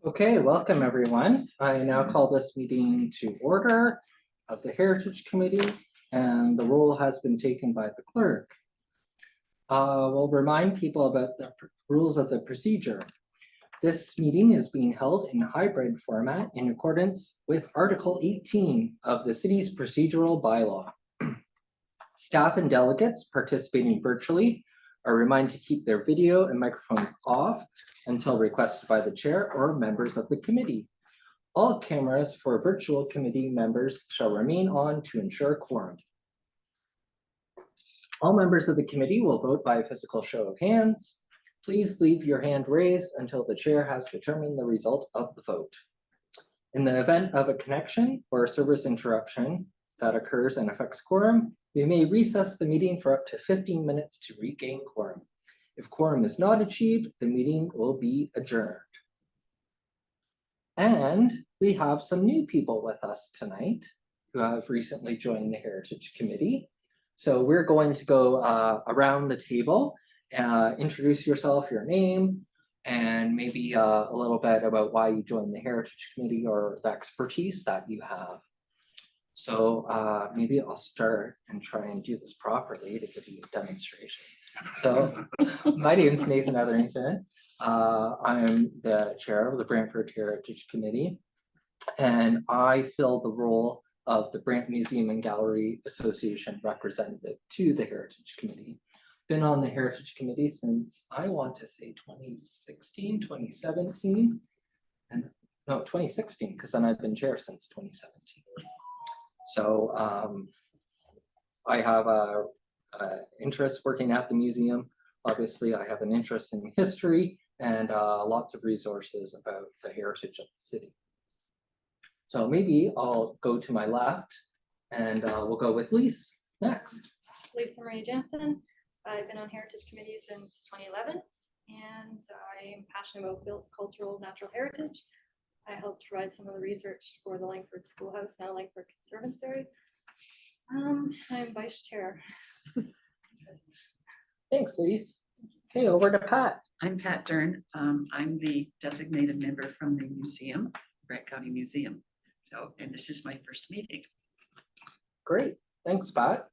Okay, welcome everyone. I now call this meeting to order of the Heritage Committee, and the roll has been taken by the clerk. We'll remind people about the rules of the procedure. This meeting is being held in hybrid format in accordance with Article 18 of the city's procedural bylaw. Staff and delegates participating virtually are reminded to keep their video and microphones off until requested by the chair or members of the committee. All cameras for virtual committee members shall remain on to ensure quorum. All members of the committee will vote by a physical show of hands. Please leave your hand raised until the chair has determined the result of the vote. In the event of a connection or a service interruption that occurs and affects quorum, we may recess the meeting for up to 15 minutes to regain quorum. If quorum is not achieved, the meeting will be adjourned. And we have some new people with us tonight who have recently joined the Heritage Committee. So we're going to go around the table, introduce yourself, your name, and maybe a little bit about why you joined the Heritage Committee or the expertise that you have. So maybe I'll start and try and do this properly to give you a demonstration. So my name is Nathan Etherington. I'm the chair of the Brantford Heritage Committee, and I fill the role of the Brant Museum and Gallery Association representative to the Heritage Committee. Been on the Heritage Committee since, I want to say 2016, 2017, and no, 2016, because then I've been chair since 2017. So I have a interest working at the museum. Obviously, I have an interest in history and lots of resources about the heritage of the city. So maybe I'll go to my left and we'll go with Lise next. Lisa Marie Jansen. I've been on Heritage Committee since 2011, and I am passionate about built cultural natural heritage. I helped provide some of the research for the Langford Schoolhouse, now Langford Conservatory. I'm vice chair. Thanks, Lise. Okay, over to Pat. I'm Pat Dern. I'm the designated member from the museum, Brant County Museum. So, and this is my first meeting. Great, thanks, Pat.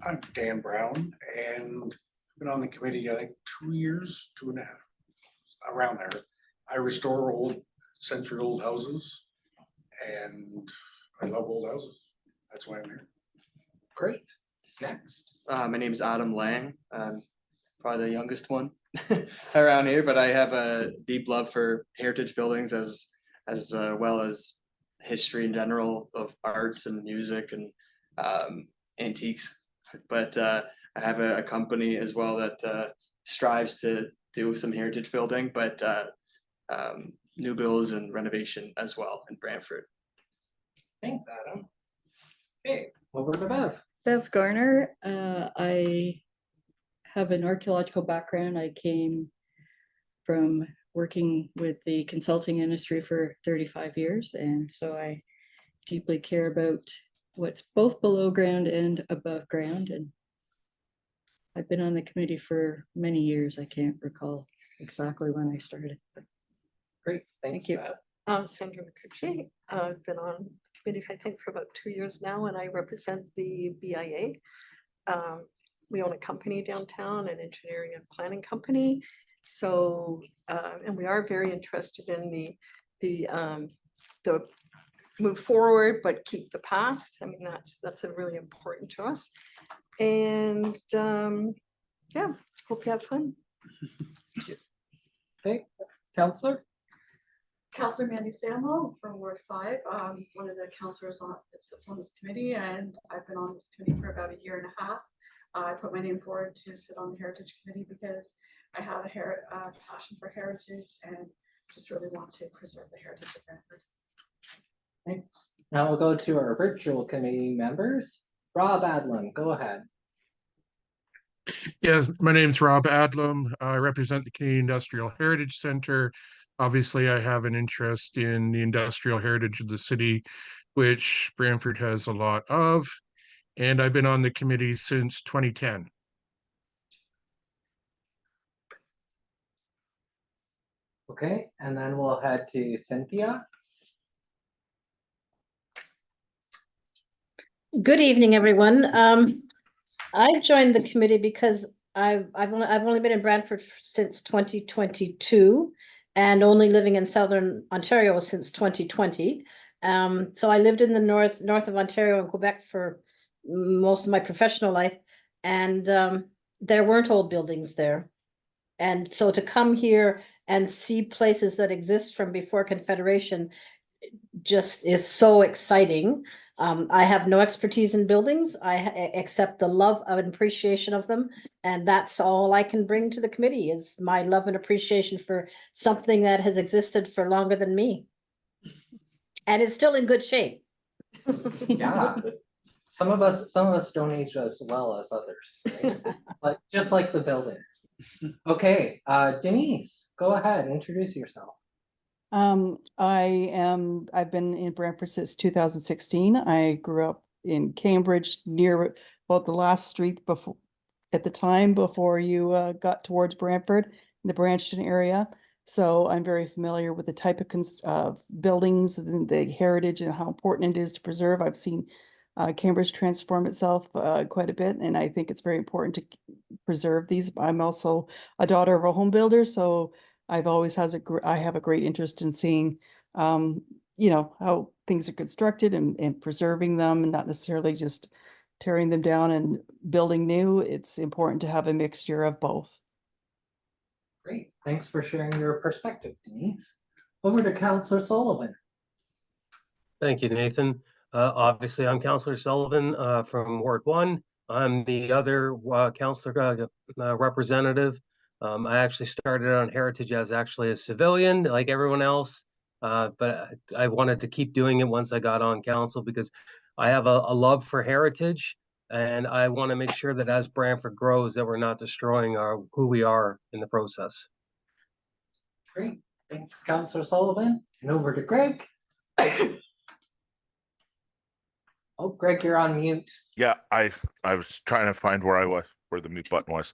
I'm Dan Brown, and I've been on the committee, I think 2 years, 2.5, around there. I restore century-old houses, and I love old houses. That's why I'm here. Great. Next. My name is Adam Lang. I'm probably the youngest one around here, but I have a deep love for heritage buildings as well as history in general of arts and music and antiques. But I have a company as well that strives to do some heritage building, but new builds and renovation as well in Brantford. Thanks, Adam. Okay, over to Bev. Bev Garner. I have an archaeological background. I came from working with the consulting industry for 35 years, and so I deeply care about what's both below ground and above ground. And I've been on the committee for many years. I can't recall exactly when I started, but Great, thanks. Thank you. Bev. I'm Sandra McCutcheon. I've been on the committee, I think, for about 2 years now, and I represent the BIA. We own a company downtown, an engineering and planning company. So, and we are very interested in the move forward, but keep the past. I mean, that's a really important to us. And yeah, hope you have fun. Okay, Counselor. Councillor Mandy Samwell from Ward 5, one of the councillors that sits on this committee, and I've been on this committee for about 1.5 years. I put my name forward to sit on the Heritage Committee because I have a passion for heritage and just really want to preserve the heritage of Brantford. Thanks. Now we'll go to our virtual committee members. Rob Adlam, go ahead. Yes, my name's Rob Adlam. I represent the Canadian Industrial Heritage Centre. Obviously, I have an interest in the industrial heritage of the city, which Brantford has a lot of, and I've been on the committee since 2010. Okay, and then we'll head to Cynthia. Good evening, everyone. I joined the committee because I've only been in Brantford since 2022 and only living in Southern Ontario since 2020. So I lived in the north of Ontario and Quebec for most of my professional life, and there weren't old buildings there. And so to come here and see places that exist from before Confederation just is so exciting. I have no expertise in buildings. Accept the love and appreciation of them. And that's all I can bring to the committee is my love and appreciation for something that has existed for longer than me. And is still in good shape. Yeah. Some of us don't age as well as others, right? But just like the buildings. Okay, Denise, go ahead, introduce yourself. I've been in Brantford since 2016. I grew up in Cambridge near about the last street before, at the time before you got towards Brantford, in the Branston area. So I'm very familiar with the type of buildings and the heritage and how important it is to preserve. I've seen Cambridge transform itself quite a bit, and I think it's very important to preserve these. I'm also a daughter of a home builder, so I've always I have a great interest in seeing, how things are constructed and preserving them, and not necessarily just tearing them down and building new. It's important to have a mixture of both. Great, thanks for sharing your perspective, Denise. Over to Councillor Sullivan. Thank you, Nathan. Obviously, I'm Councillor Sullivan from Ward 1. I'm the other councillor representative. I actually started on Heritage as actually a civilian, like everyone else, but I wanted to keep doing it once I got on council because I have a love for heritage, and I want to make sure that as Brantford grows, that we're not destroying who we are in the process. Great, thanks, Councillor Sullivan. And over to Greg. Oh, Greg, you're on mute. Yeah, I was trying to find where the mute button was.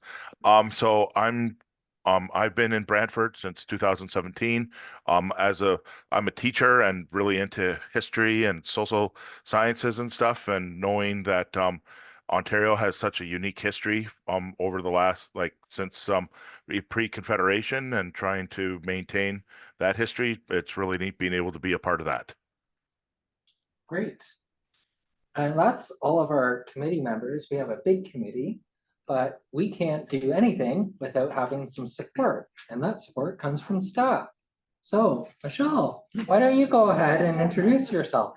So I've been in Brantford since 2017. I'm a teacher and really into history and social sciences and stuff, and knowing that Ontario has such a unique history over the last since pre-Confederation, and trying to maintain that history. It's really neat being able to be a part of that. Great. And that's all of our committee members. We have a big committee, but we can't do anything without having some support, and that support comes from staff. So, Michelle, why don't you go ahead and introduce yourself?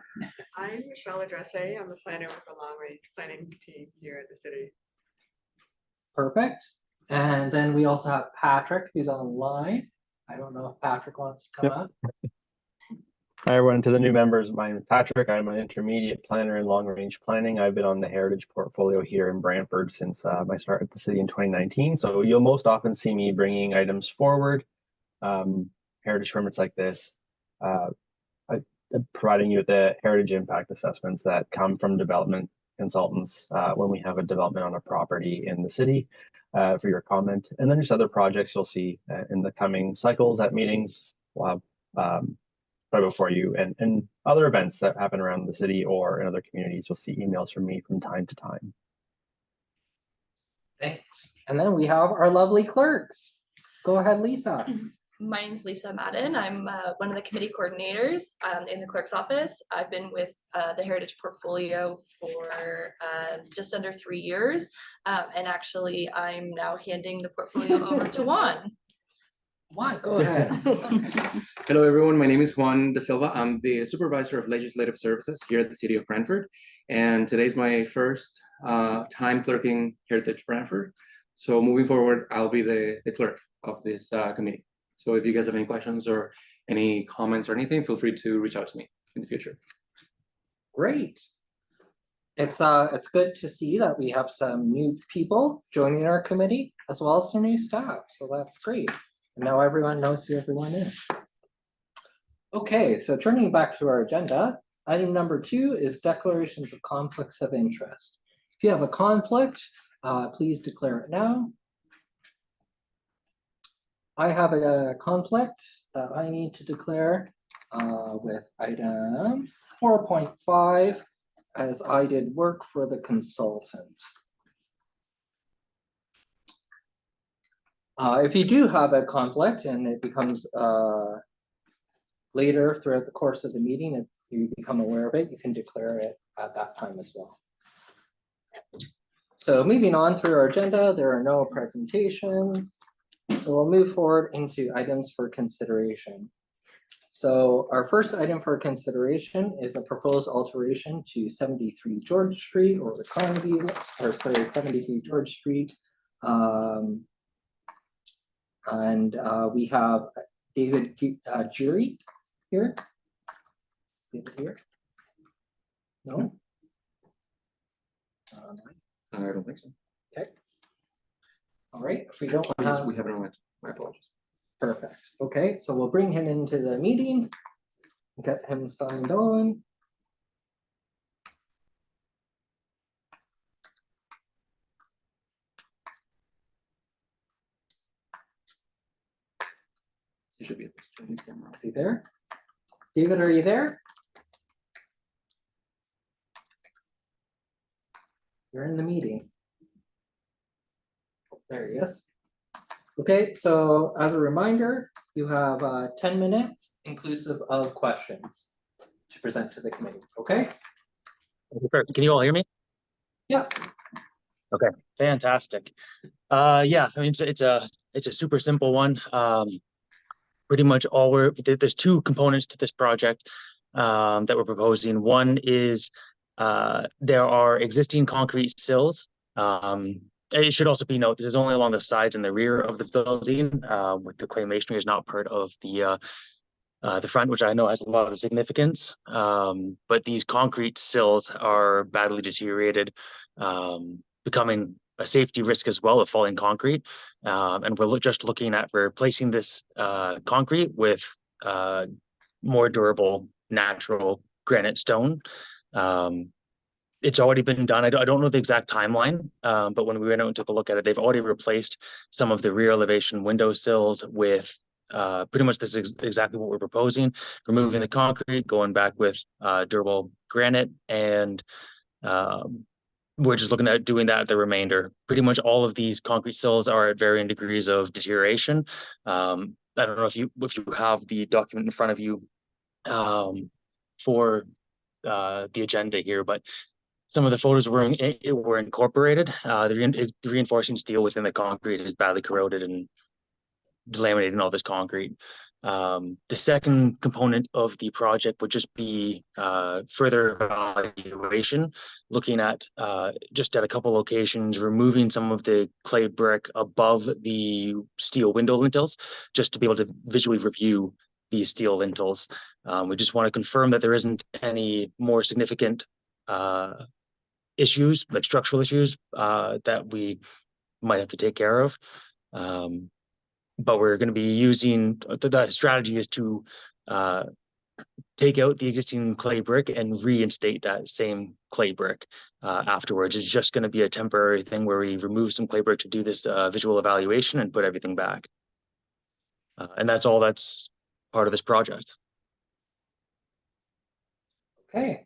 I'm Michelle Adresse. I'm the planner with the long range planning team here at the city. Perfect. And then we also have Patrick, who's online. I don't know if Patrick wants to come up. Hi everyone, to the new members, my name is Patrick. I'm an intermediate planner in long range planning. I've been on the heritage portfolio here in Brantford since my start at the city in 2019. So you'll most often see me bringing items forward, heritage permits like this, providing you with the heritage impact assessments that come from development consultants when we have a development on a property in the city for your comment. And then just other projects you'll see in the coming cycles at meetings. We'll have before you and other events that happen around the city or in other communities. You'll see emails from me from time to time. Thanks. And then we have our lovely clerks. Go ahead, Lisa. My name is Lisa Madden. I'm one of the committee coordinators in the clerk's office. I've been with the Heritage portfolio for just under 3 years. And actually, I'm now handing the portfolio over to Juan. Juan, go ahead. Hello, everyone. My name is Juan De Silva. I'm the Supervisor of Legislative Services here at the City of Brantford. And today's my first time clerking Heritage Brantford. So moving forward, I'll be the clerk of this committee. So if you guys have any questions or any comments or anything, feel free to reach out to me in the future. Great. It's good to see that we have some new people joining our committee as well as some new staff. So that's great. And now everyone knows who everyone is. Okay, so turning back to our agenda, item number 2 is declarations of conflicts of interest. If you have a conflict, please declare it now. I have a conflict that I need to declare with item 4.5 as I did work for the consultant. If you do have a conflict and it becomes later throughout the course of the meeting, if you become aware of it, you can declare it at that time as well. So moving on through our agenda, there are no presentations. So we'll move forward into items for consideration. So our first item for consideration is a proposed alteration to 73 George Street or the Carnegie, or sorry, 73 George Street. We have David Jury here. David here? No? I don't think so. Okay. All right, if we don't Yes, have. we have it on it. My apologies. Perfect. Okay, so we'll bring him into the meeting, get him signed on. It should be. Is he there? David, are you there? You're in the meeting. There he is. Okay, so as a reminder, you have 10 minutes inclusive of questions to present to the committee, okay? Can you all hear me? Yeah. Okay, fantastic. Yeah, I mean it's a super simple one. Pretty much all there's two components to this project that we're proposing. One is there are existing concrete sills. It should also be noted, this is only along the sides and the rear of the building, with the clay masonry is not part of the front, which I know has a lot of significance. But these concrete sills are badly deteriorated, becoming a safety risk as well of falling concrete. And we're just looking at replacing this concrete with more durable, natural granite stone. It's already been done. I don't know the exact timeline, but when we went out and took a look at it, they've already replaced some of the rear elevation window sills with pretty much this is exactly what we're proposing, removing the concrete, going back with durable granite, and we're just looking at doing that the remainder. Pretty much all of these concrete sills are at varying degrees of deterioration. I don't know if you have the document in front of you for the agenda here, but some of the photos were incorporated. The reinforcing steel within the concrete is badly corroded and delaminating all this concrete. The second component of the project would just be further evaluation, looking at just at a couple locations, removing some of the clay brick above the steel window lintels, just to be able to visually review these steel lintels. We just want to confirm that there isn't any more significant issues, like structural issues, that we might have to take care of. But we're going to be using, the strategy is to take out the existing clay brick and reinstate that same clay brick afterwards. It's just going to be a temporary thing where we remove some clay brick to do this visual evaluation and put everything back. And that's all that's part of this project. Okay.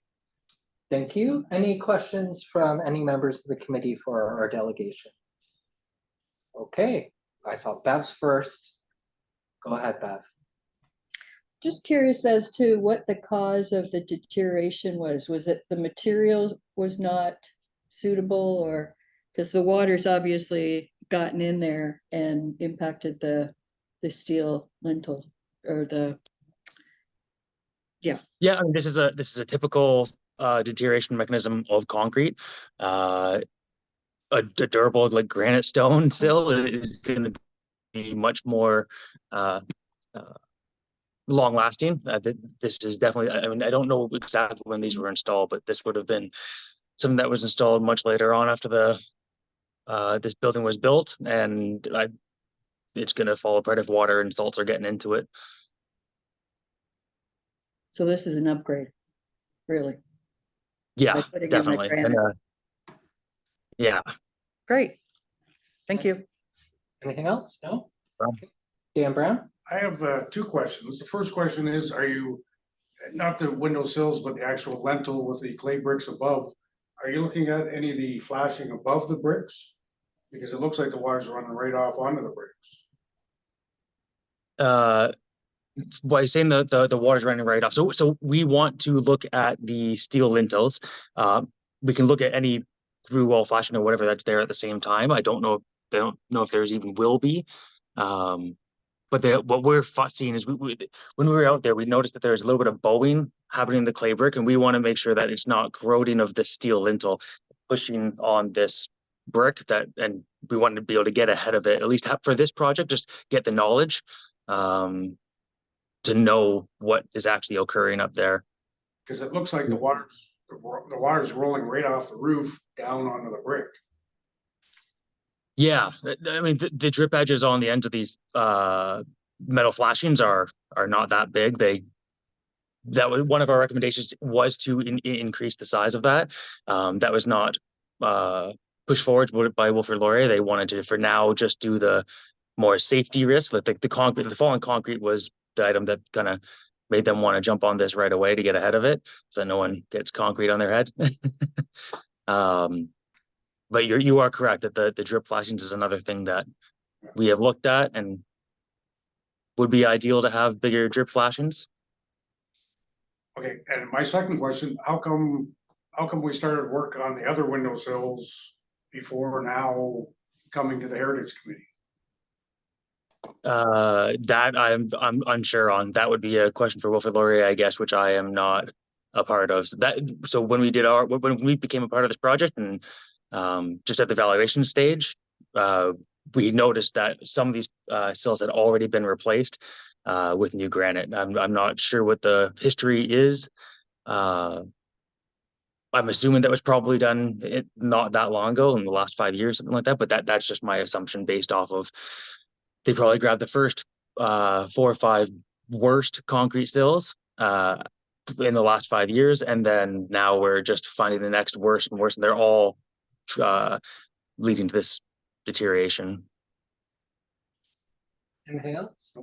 Thank you. Any questions from any members of the committee for our delegation? Okay, I saw Bev's first. Go ahead, Bev. Just curious as to what the cause of the deterioration was. Was it the material was not suitable, or because the water's obviously gotten in there and impacted the steel lintel or the Yeah, I mean, this is a typical deterioration mechanism of concrete. A durable like granite stone sill is going to be much more long lasting. This is definitely, I mean, I don't know exactly when these were installed, but this would have been something that was installed much later on after this building was built, and it's going to fall apart if water and salts are getting into it. so this is an upgrade, really. Yeah, By putting in the definitely. And, granite. yeah. Great, thank you. Anything else? No? Okay. Dan Brown? I have two questions. The first question is, are you, not the window sills, but the actual lintel with the clay bricks above, are you looking at any of the flashing above the bricks? Because it looks like the water's running right off onto the bricks. By saying the water's running right off. So we want to look at the steel lintels. We can look at any through wall flashing or whatever that's there at the same time. I don't know if there's even will be. But what we're seeing is when we were out there, we noticed that there's a little bit of bowing happening in the clay brick, and we want to make sure that it's not corroding of the steel lintel, pushing on this brick and we wanted to be able to get ahead of it, at least for this project, just get the knowledge to know what is actually occurring up there. Because it looks like the water's rolling right off the roof down onto the brick. Yeah, I mean the drip edges on the ends of these metal flashings are not that big. That was one of our recommendations, was to increase the size of that. That was not pushed forward by Wilfrid Laurier. They wanted to, for now, just do the more safety risk. Like the concrete, the fallen concrete was the item that kind of made them want to jump on this right away to get ahead of it, so that no one gets concrete on their head. But you are correct that the drip flashings is another thing that we have looked at and would be ideal to have bigger drip flashings. Okay, and my second question, how come we started work on the other windowsills before now coming to the Heritage Committee? That I'm unsure on. That would be a question for Wilfrid Laurier, I guess, which I am not a part of. So when we became a part of this project and just at the evaluation stage, we noticed that some of these sills had already been replaced with new granite. I'm not sure what the history is. I'm assuming that was probably done not that long ago, in the last 5 years, something like that. But that's just my assumption based off of they probably grabbed the first 4 or 5 worst concrete sills in the last 5 years, and then now we're just finding the next worse and worse, and they're all leading to this deterioration. Anything else?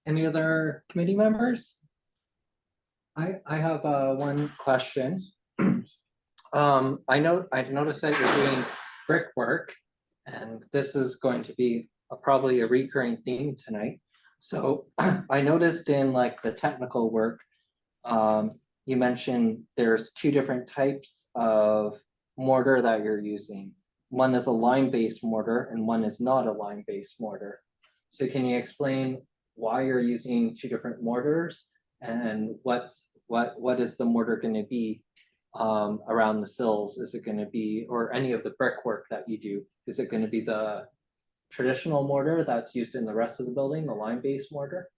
Any other committee members? I have one question. I noticed that you're doing brickwork, and this is going to be probably a recurring theme tonight. So I noticed in like the technical work, you mentioned there's 2 different types of mortar that you're using. One is a lime-based mortar and one is not a lime-based mortar. So can you explain why you're using 2 different mortars, and what is the mortar going to be around the sills? Is it going to be, or any of the brickwork that you do, is it going to be the traditional mortar that's used in the rest of the building, the lime-based mortar?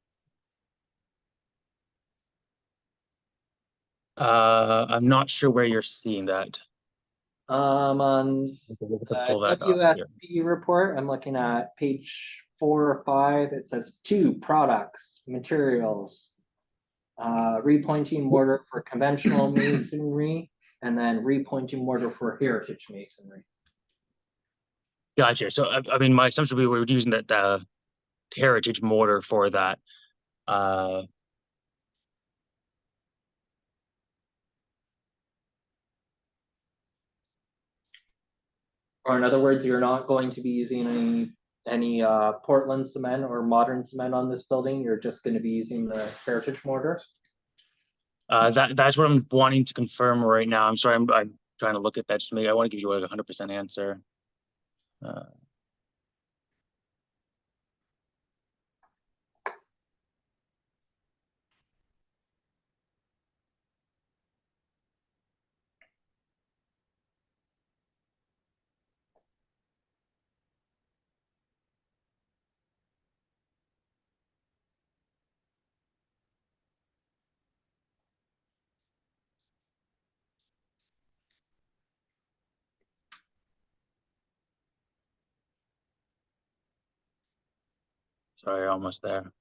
I'm not sure where you're seeing that. On Pull that up here. WSP report, I'm looking at page 4 or 5. It says 2 products, materials, repointing mortar for conventional masonry, and then repointing mortar for heritage masonry. Gotcha. So I mean, my assumption would be we were using that heritage mortar for that. Or in other words, you're not going to be using any Portland cement or modern cement on this building. You're just going to be using the heritage mortar. That's what I'm wanting to confirm right now. I'm sorry, I'm trying to look at that. Just to make, I want to give you like 100% answer. Sorry, almost there.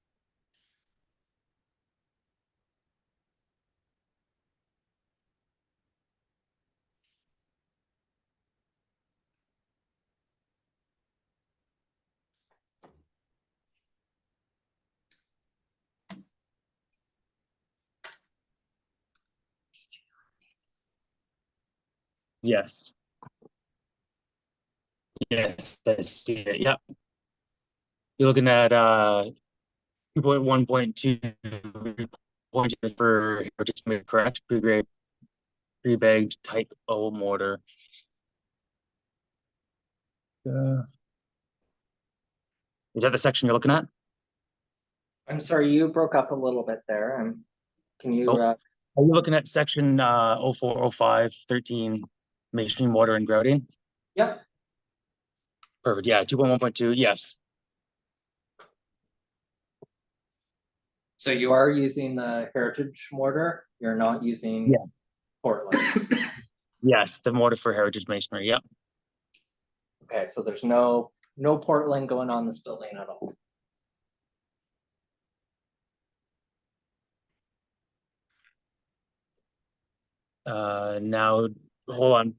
Yes. Yes, I see it. Yep. You're looking at 2.1.2 for just made correct pre-grade pre-bagged type O mortar. Is that the section you're looking at? I'm sorry, you broke up a little bit there. Can you, Are you looking at section 0405 13 masonry mortar and grouting? Yep. Perfect. Yeah, 2.1.2. Yes. So you are using the heritage mortar, you're not using Portland. Yes, the mortar for heritage masonry. Yep. Okay, so there's no Portland going on this building at all. Now hold on.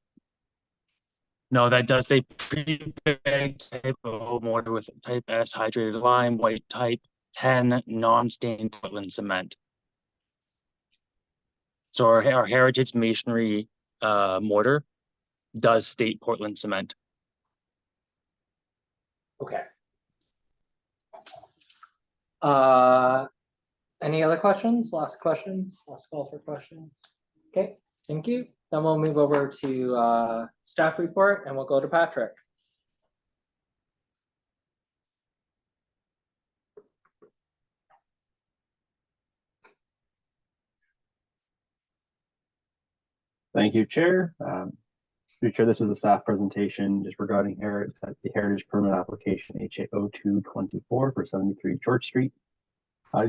No, that does say pre-bagged type O mortar with type S hydrated lime, white type 10 non-stained Portland cement. So our heritage masonry mortar does state Portland cement. Okay. Any other questions? Last questions? Last call for questions? Okay, thank you. Then we'll move over to staff report and we'll go to Patrick. Thank you, Chair. Through Chair, this is the staff presentation just regarding the Heritage Permit Application HA 0224 for 73 George Street.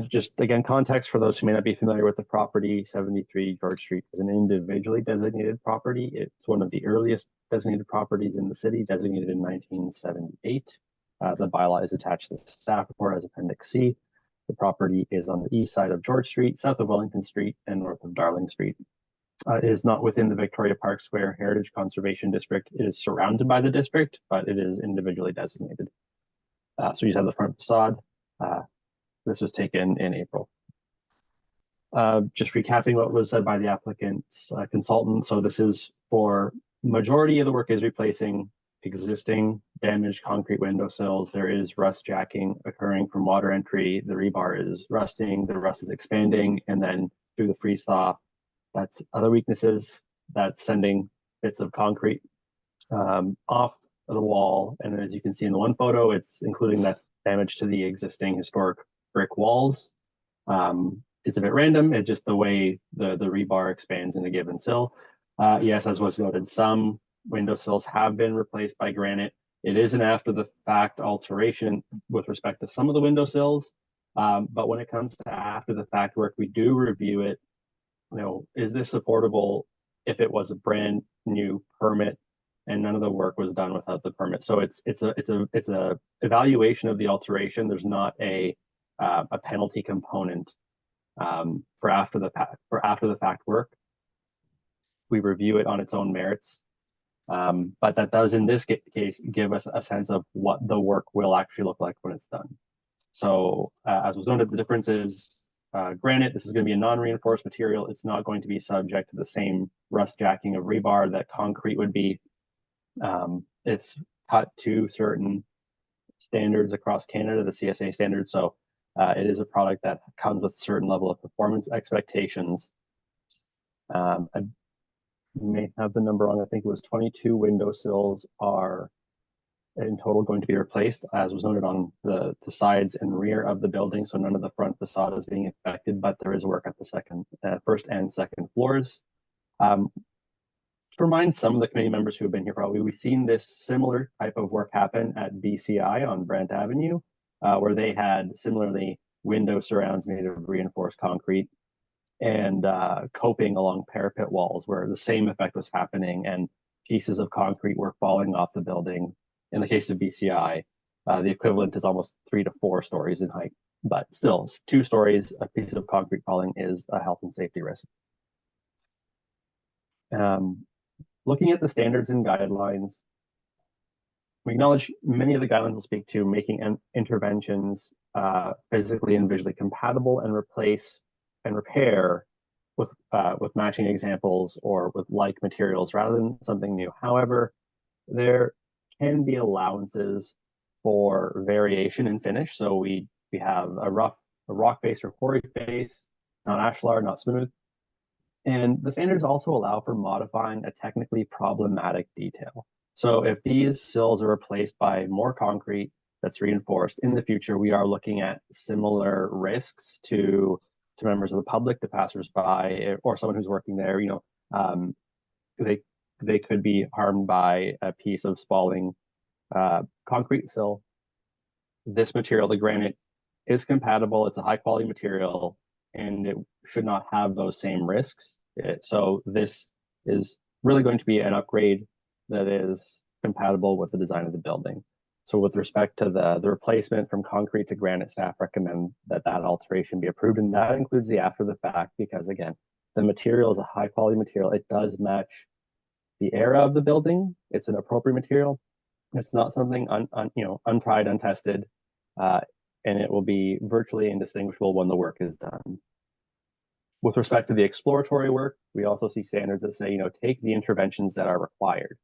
Just again, context for those who may not be familiar with the property, 73 George Street is an individually designated property. It's one of the earliest designated properties in the city, designated in 1978. The bylaw is attached to the staff report as Appendix C. The property is on the east side of George Street, south of Wellington Street, and north of Darling Street. It is not within the Victoria Park Square Heritage Conservation District. It is surrounded by the district, but it is individually designated. So you have the front facade. This was taken in April. Just recapping what was said by the applicant's consultant. So this is for majority of the work is replacing existing damaged concrete windowsills. There is rust jacking occurring from water entry. The rebar is rusting, the rust is expanding, and then through the freeze thaw, that's other weaknesses. That's sending bits of concrete off of the wall. And as you can see in the one photo, it's including that's damage to the existing historic brick walls. It's a bit random. It's just the way the rebar expands in a given sill. Yes, as was noted, some windowsills have been replaced by granite. It is an after the fact alteration with respect to some of the windowsills. But when it comes to after the fact work, we do review it. You know, is this supportable if it was a brand new permit and none of the work was done without the permit? So it's a evaluation of the alteration. There's not a penalty component for after the fact work. We review it on its own merits, but that does in this case give us a sense of what the work will actually look like when it's done. So as was noted, the difference is granite. This is going to be a non-reinforced material. It's not going to be subject to the same rust jacking of rebar that concrete would be. It's cut to certain standards across Canada, the CSA standards. So it is a product that comes with a certain level of performance expectations. I may have the number wrong. I think it was 22 windowsills are in total going to be replaced, as was noted on the sides and rear of the building. So none of the front facade is being affected, but there is work at the first and second floors. To remind some of the committee members who have been here, probably we've seen this similar type of work happen at BCI on Brant Avenue, where they had similarly window surrounds made of reinforced concrete and coping along parapet walls, where the same effect was happening and pieces of concrete were falling off the building. In the case of BCI, the equivalent is almost 3 to 4 stories in height, but still 2 stories, a piece of concrete falling is a health and safety risk. Looking at the standards and guidelines, we acknowledge many of the guidelines will speak to making interventions physically and visually compatible and replace and repair with matching examples or with like materials rather than something new. However, there can be allowances for variation in finish. So we have a rock face or quarry face, not ashlar, not smooth. And the standards also allow for modifying a technically problematic detail. So if these sills are replaced by more concrete that's reinforced in the future, we are looking at similar risks to members of the public, to passersby, or someone who's working there. They could be harmed by a piece of spalling concrete sill. This material, the granite, is compatible. It's a high quality material, and it should not have those same risks. So this is really going to be an upgrade that is compatible with the design of the building. So with respect to the replacement from concrete to granite, staff recommend that alteration be approved, and that includes the after the fact, because again, the material is a high quality material. It does match the era of the building. It's an appropriate material. It's not something untried, untested, and it will be virtually indistinguishable when the work is done. With respect to the exploratory work, we also see standards that say, take the interventions that are required.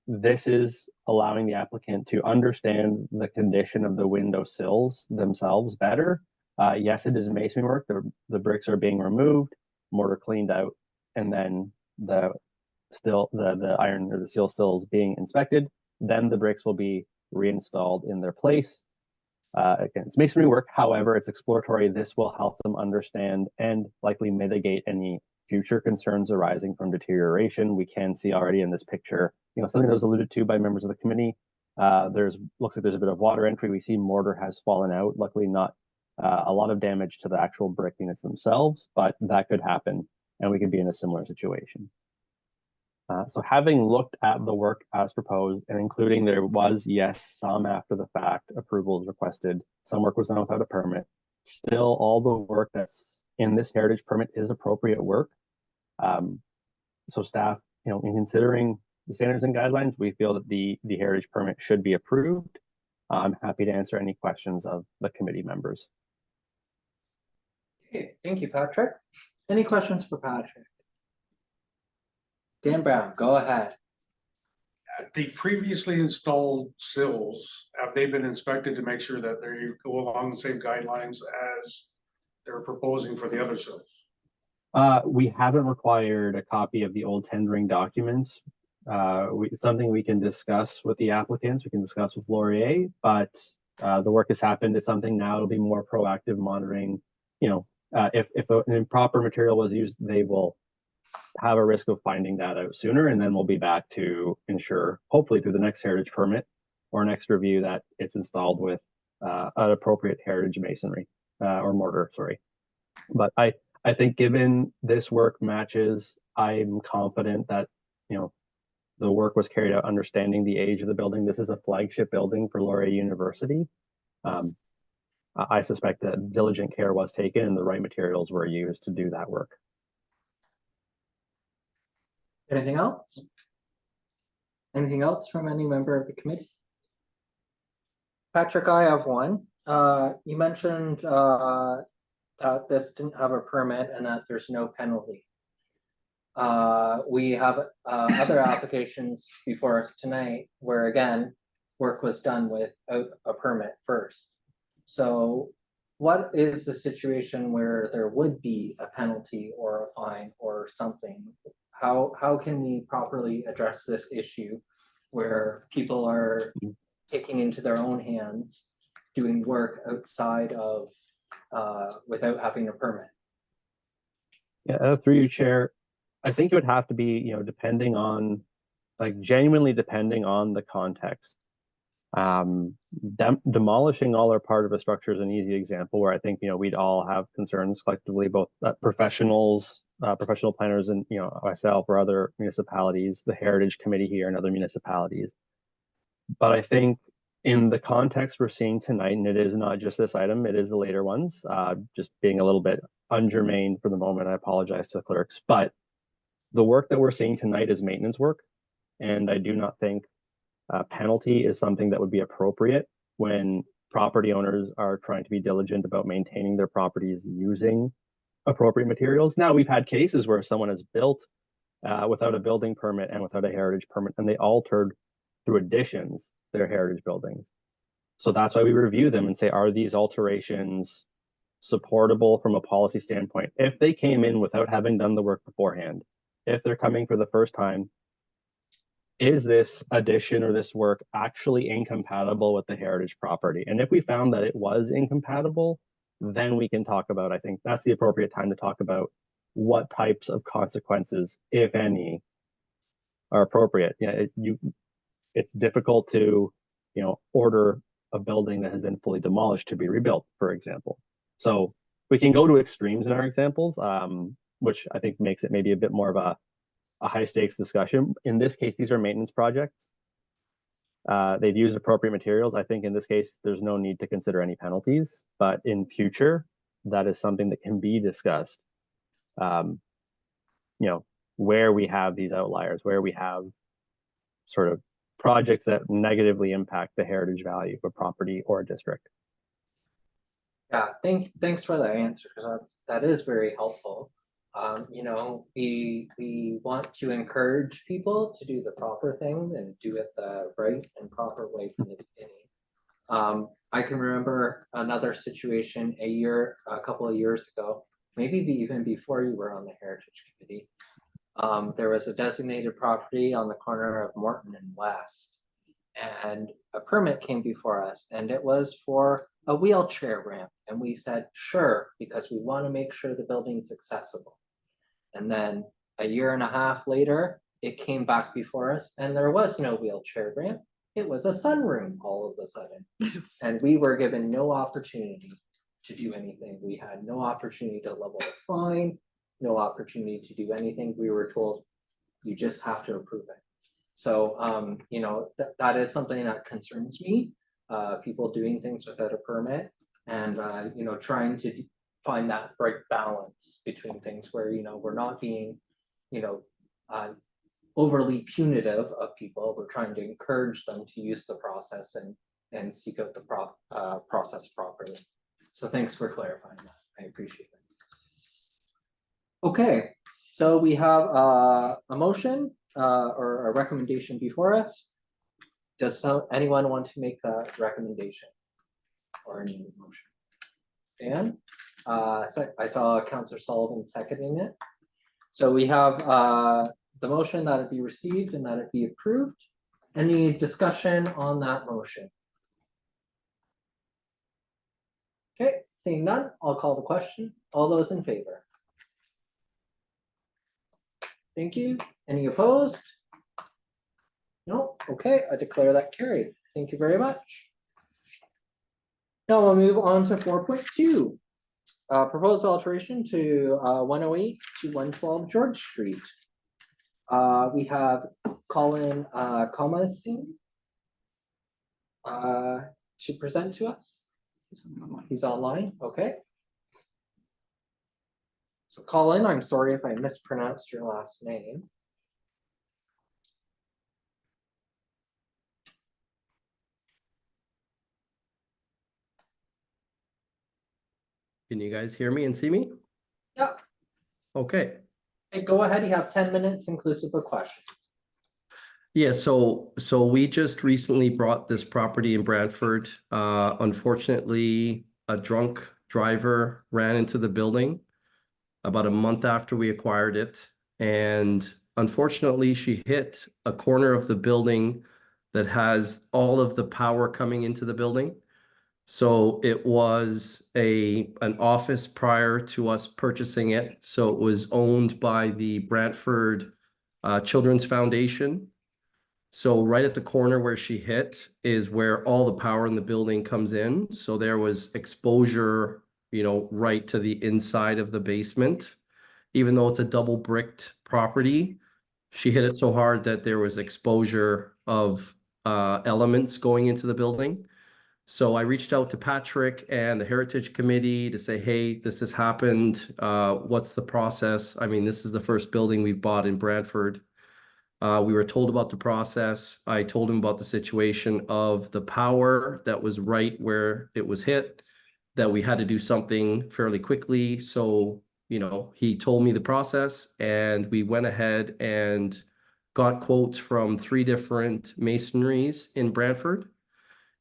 This is allowing the applicant to understand the condition of the window sills themselves better. Yes, it is masonry work. The bricks are being removed, mortar cleaned out, and then the iron or the steel sills being inspected. Then the bricks will be reinstalled in their place. Again, it's masonry work. However, it's exploratory. This will help them understand and likely mitigate any future concerns arising from deterioration. We can see already in this picture, something that was alluded to by members of the committee. Looks like there's a bit of water entry. We see mortar has fallen out. Luckily, not a lot of damage to the actual brick units themselves, but that could happen, and we could be in a similar situation. So having looked at the work as proposed, and including there was, yes, some after the fact approvals requested, some work was done without a permit, still all the work that's in this heritage permit is appropriate work. So staff, in considering the standards and guidelines, we feel that the heritage permit should be approved. I'm happy to answer any questions of the committee members. Okay, thank you, Patrick. Any questions for Patrick? Dan Brown, go ahead. The previously installed sills, have they been inspected to make sure that they go along the same guidelines as they're proposing for the other sills? We haven't required a copy of the old tendering documents. It's something we can discuss with the applicants. We can discuss with Laurier, but the work has happened. It's something now it'll be more proactive monitoring. If an improper material was used, they will have a risk of finding that out sooner, and then we'll be back to ensure, hopefully through the next heritage permit or next review, that it's installed with an appropriate heritage masonry or mortar, sorry. But I think given this work matches, I'm confident that the work was carried out understanding the age of the building. This is a flagship building for Laurier University. I suspect that diligent care was taken and the right materials were used to do that work. Anything else? Anything else from any member of the committee? Patrick, I have one. You mentioned that this didn't have a permit and that there's no penalty. We have other applications before us tonight where, again, work was done without a permit first. So what is the situation where there would be a penalty or a fine or something? How can we properly address this issue where people are taking into their own hands, doing work outside of without having a permit? Yeah, through you, Chair. I think it would have to be, depending on, genuinely depending on the context. Demolishing all or part of a structure is an easy example where I think, we'd all have concerns collectively, both professionals, professional planners, and, myself or other municipalities, the Heritage Committee here and other municipalities. But I think in the context we're seeing tonight, and it is not just this item, it is the later ones, just being a little bit ungermane for the moment, I apologize to the clerks, but the work that we're seeing tonight is maintenance work. And I do not think penalty is something that would be appropriate when property owners are trying to be diligent about maintaining their properties using appropriate materials. Now, we've had cases where someone has built without a building permit and without a heritage permit, and they altered through additions their heritage buildings. So that's why we review them and say, are these alterations supportable from a policy standpoint? If they came in without having done the work beforehand, if they're coming for the first time, is this addition or this work actually incompatible with the heritage property? And if we found that it was incompatible, then we can talk about, I think that's the appropriate time to talk about what types of consequences, if any, are appropriate. It's difficult to, order a building that has been fully demolished to be rebuilt, for example. So we can go to extremes in our examples, which I think makes it maybe a bit more of a high stakes discussion. In this case, these are maintenance projects. They've used appropriate materials. I think in this case, there's no need to consider any penalties, but in future, that is something that can be discussed. Where we have these outliers, where we have sort of projects that negatively impact the heritage value of a property or a district. Yeah, thanks for that answer, because that is very helpful. We want to encourage people to do the proper thing and do it the right and proper way from the beginning. I can remember another situation a couple of years ago, maybe even before you were on the Heritage Committee. There was a designated property on the corner of Morton and West, and a permit came before us, and it was for a wheelchair ramp. And we said, sure, because we want to make sure the building's accessible. And then a year and a half later, it came back before us, and there was no wheelchair ramp. It was a sunroom all of a sudden. And we were given no opportunity to do anything. We had no opportunity to level the fine, no opportunity to do anything. We were told, you just have to approve it. So, that is something that concerns me, people doing things without a permit, and, trying to find that right balance between things where, we're not being, overly punitive of people. We're trying to encourage them to use the process and seek out the process properly. So thanks for clarifying that. I appreciate it. Okay, so we have a motion or a recommendation before us. Does anyone want to make that recommendation or any motion? Dan? I saw Councillor Sullivan seconding it. So we have the motion that it be received and that it be approved. Any discussion on that motion? Okay, seeing none, I'll call the question. All those in favor? Thank you. Any opposed? No? Okay, I declare that carried. Thank you very much. Now we'll move on to 4.2. Proposed alteration to 108 to 112 George Street. We have Colin Comasing to present to us. He's online, okay. So Colin, I'm sorry if I mispronounced your last name. Can you guys hear me and see me? Yeah. Okay. Hey, go ahead, you have 10 minutes inclusive of questions. Yeah, so we just recently bought this property in Brantford. Unfortunately, a drunk driver ran into the building about a month after we acquired it. And unfortunately, she hit a corner of the building that has all of the power coming into the building. So it was an office prior to us purchasing it. So it was owned by the Brantford Children's Foundation. So right at the corner where she hit is where all the power in the building comes in. So there was exposure, right to the inside of the basement. Even though it's a double bricked property, she hit it so hard that there was exposure of elements going into the building. So I reached out to Patrick and the Heritage Committee to say, hey, this has happened. What's the process? I mean, this is the first building we've bought in Brantford. We were told about the process. I told him about the situation of the power that was right where it was hit, that we had to do something fairly quickly. So he told me the process, and we went ahead and got quotes from 3 different masonries in Brantford.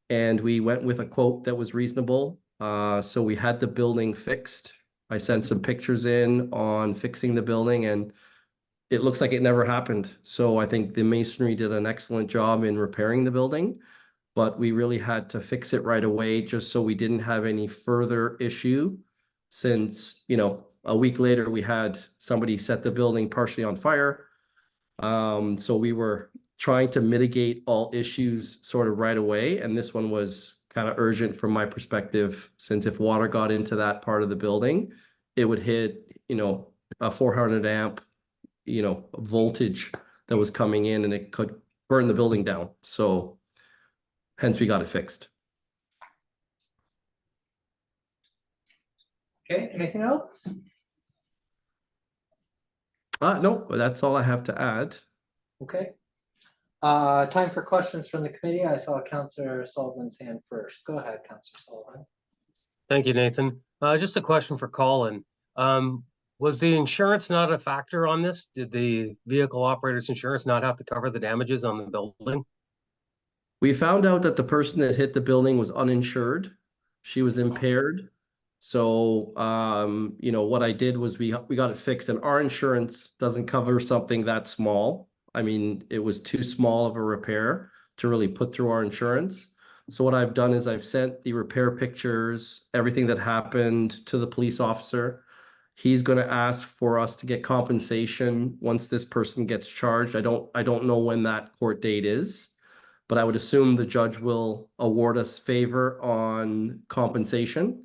And we went with a quote that was reasonable. So we had the building fixed. I sent some pictures in on fixing the building, and it looks like it never happened. So I think the masonry did an excellent job in repairing the building, but we really had to fix it right away just so we didn't have any further issue. Since, a week later, we had somebody set the building partially on fire. So we were trying to mitigate all issues sort of right away. And this one was kind of urgent from my perspective, since if water got into that part of the building, it would hit, a 400 amp, voltage that was coming in, and it could burn the building down. So hence we got it fixed. Okay, anything else? No, that's all I have to add. Okay. Time for questions from the committee. I saw Councillor Sullivan's hand first. Go ahead, Councillor Sullivan. Thank you, Nathan. Just a question for Colin. Was the insurance not a factor on this? Did the vehicle operator's insurance not have to cover the damages on the building? We found out that the person that hit the building was uninsured. She was impaired. So, what I did was we got it fixed, and our insurance doesn't cover something that small. I mean, it was too small of a repair to really put through our insurance. So what I've done is I've sent the repair pictures, everything that happened, to the police officer. He's going to ask for us to get compensation once this person gets charged. I don't know when that court date is, but I would assume the judge will award us favor on compensation.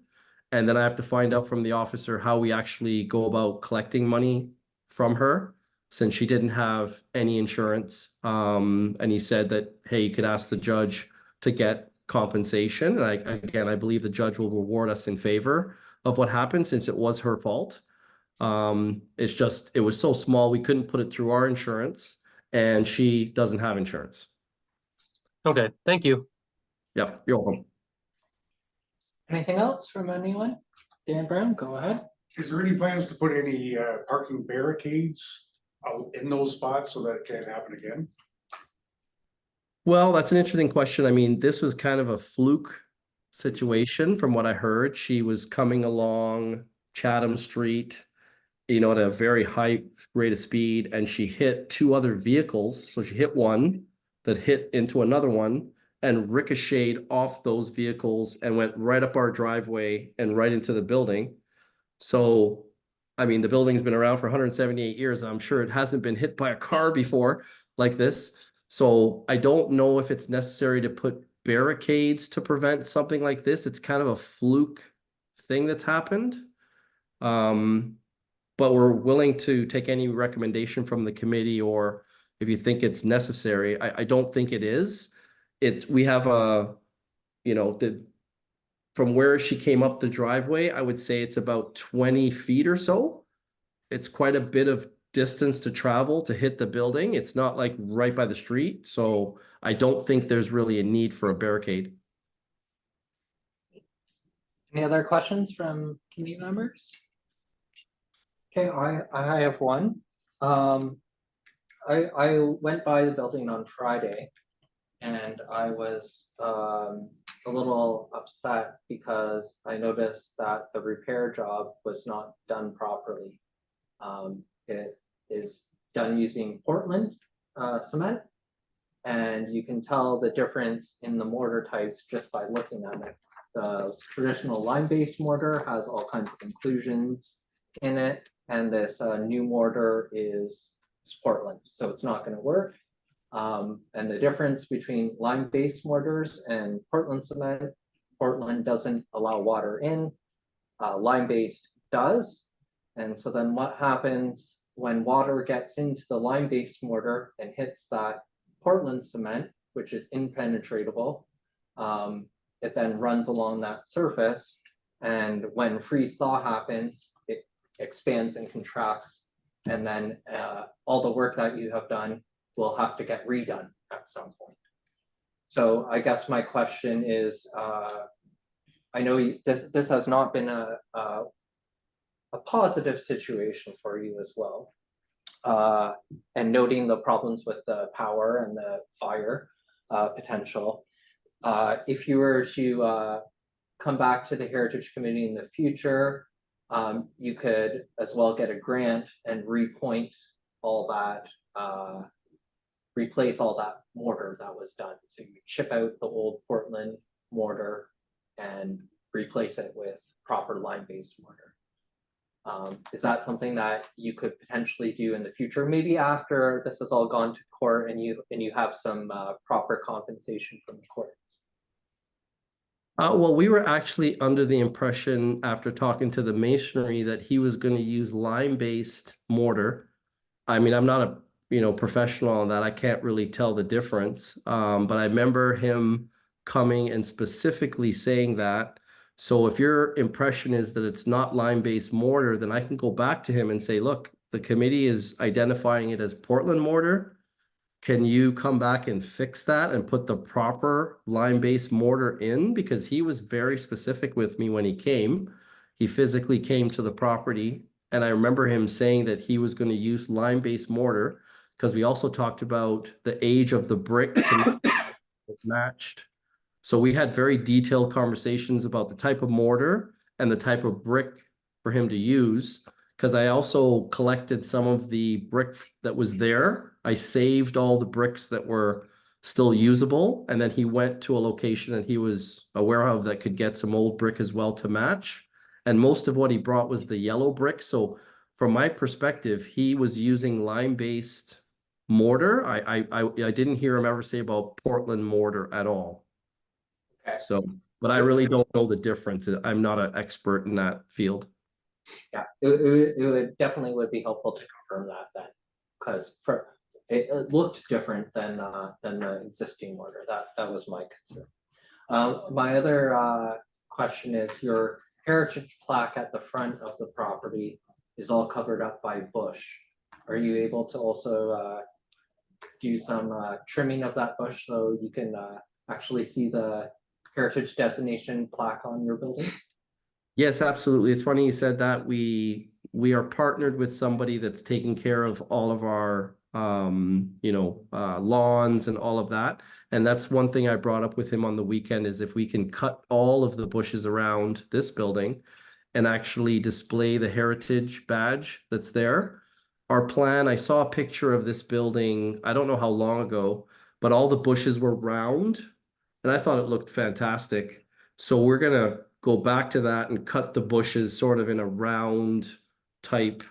And then I have to find out from the officer how we actually go about collecting money from her, since she didn't have any insurance. And he said that, hey, you could ask the judge to get compensation. And I believe the judge will reward us in favor of what happened, since it was her fault. It's just, it was so small, we couldn't put it through our insurance, and she doesn't have insurance. Okay, thank you. Yep, you're welcome. Anything else from anyone? Dan Brown, go ahead. Is there any plans to put any parking barricades out in those spots so that it can't happen again? Well, that's an interesting question. I mean, this was kind of a fluke situation from what I heard. She was coming along Chatham Street, at a very high rate of speed, and she hit 2 other vehicles. So she hit one that hit into another one and ricocheted off those vehicles and went right up our driveway and right into the building. So, I mean, the building's been around for 178 years, and I'm sure it hasn't been hit by a car before like this. So I don't know if it's necessary to put barricades to prevent something like this. It's kind of a fluke thing that's happened. But we're willing to take any recommendation from the committee, or if you think it's necessary. I don't think it is. We have from where she came up the driveway, I would say it's about 20 feet or so. It's quite a bit of distance to travel to hit the building. It's not like right by the street. So I don't think there's really a need for a barricade. Any other questions from committee members? Okay, I have one. I went by the building on Friday, and I was a little upset because I noticed that the repair job was not done properly. It is done using Portland cement, and you can tell the difference in the mortar types just by looking at it. The traditional lime-based mortar has all kinds of inclusions in it, and this new mortar is Portland, so it's not going to work. And the difference between lime-based mortars and Portland cement, Portland doesn't allow water in, lime-based does. And so then what happens when water gets into the lime-based mortar and hits that Portland cement, which is impenetrable, it then runs along that surface. And when freeze thaw happens, it expands and contracts. And then all the work that you have done will have to get redone at some point. So I guess my question is, I know this has not been a a positive situation for you as well. And noting the problems with the power and the fire potential. If you were to come back to the Heritage Committee in the future, you could as well get a grant and repoint all that, replace all that mortar that was done. So you chip out the old Portland mortar and replace it with proper lime-based mortar. Is that something that you could potentially do in the future, maybe after this has all gone to court and you have some proper compensation from the courts? Well, we were actually under the impression after talking to the masonry that he was going to use lime-based mortar. I mean, I'm not a professional on that. I can't really tell the difference. But I remember him coming and specifically saying that. So if your impression is that it's not lime-based mortar, then I can go back to him and say, look, the committee is identifying it as Portland mortar. Can you come back and fix that and put the proper lime-based mortar in? Because he was very specific with me when he came. He physically came to the property, and I remember him saying that he was going to use lime-based mortar, because we also talked about the age of the brick to matched. So we had very detailed conversations about the type of mortar and the type of brick for him to use, because I also collected some of the brick that was there. I saved all the bricks that were still usable, and then he went to a location that he was aware of that could get some old brick as well to match. And most of what he brought was the yellow brick. So from my perspective, he was using lime-based mortar. I didn't hear him ever say about Portland mortar at all. Okay. So, but I really don't know the difference. I'm not an expert in that field. Yeah, it would definitely would be helpful to confirm that then, because it looked different than the existing mortar. That was my concern. My other question is, your heritage plaque at the front of the property is all covered up by bush. Are you able to also do some trimming of that bush so you can actually see the heritage designation plaque on your building? Yes, absolutely. It's funny you said that. We are partnered with somebody that's taking care of all of our lawns and all of that. And that's one thing I brought up with him on the weekend, is if we can cut all of the bushes around this building and actually display the heritage badge that's there. Our plan, I saw a picture of this building, I don't know how long ago, but all the bushes were round and I thought it looked fantastic. So we're gonna go back to that and cut the bushes sort of in a round type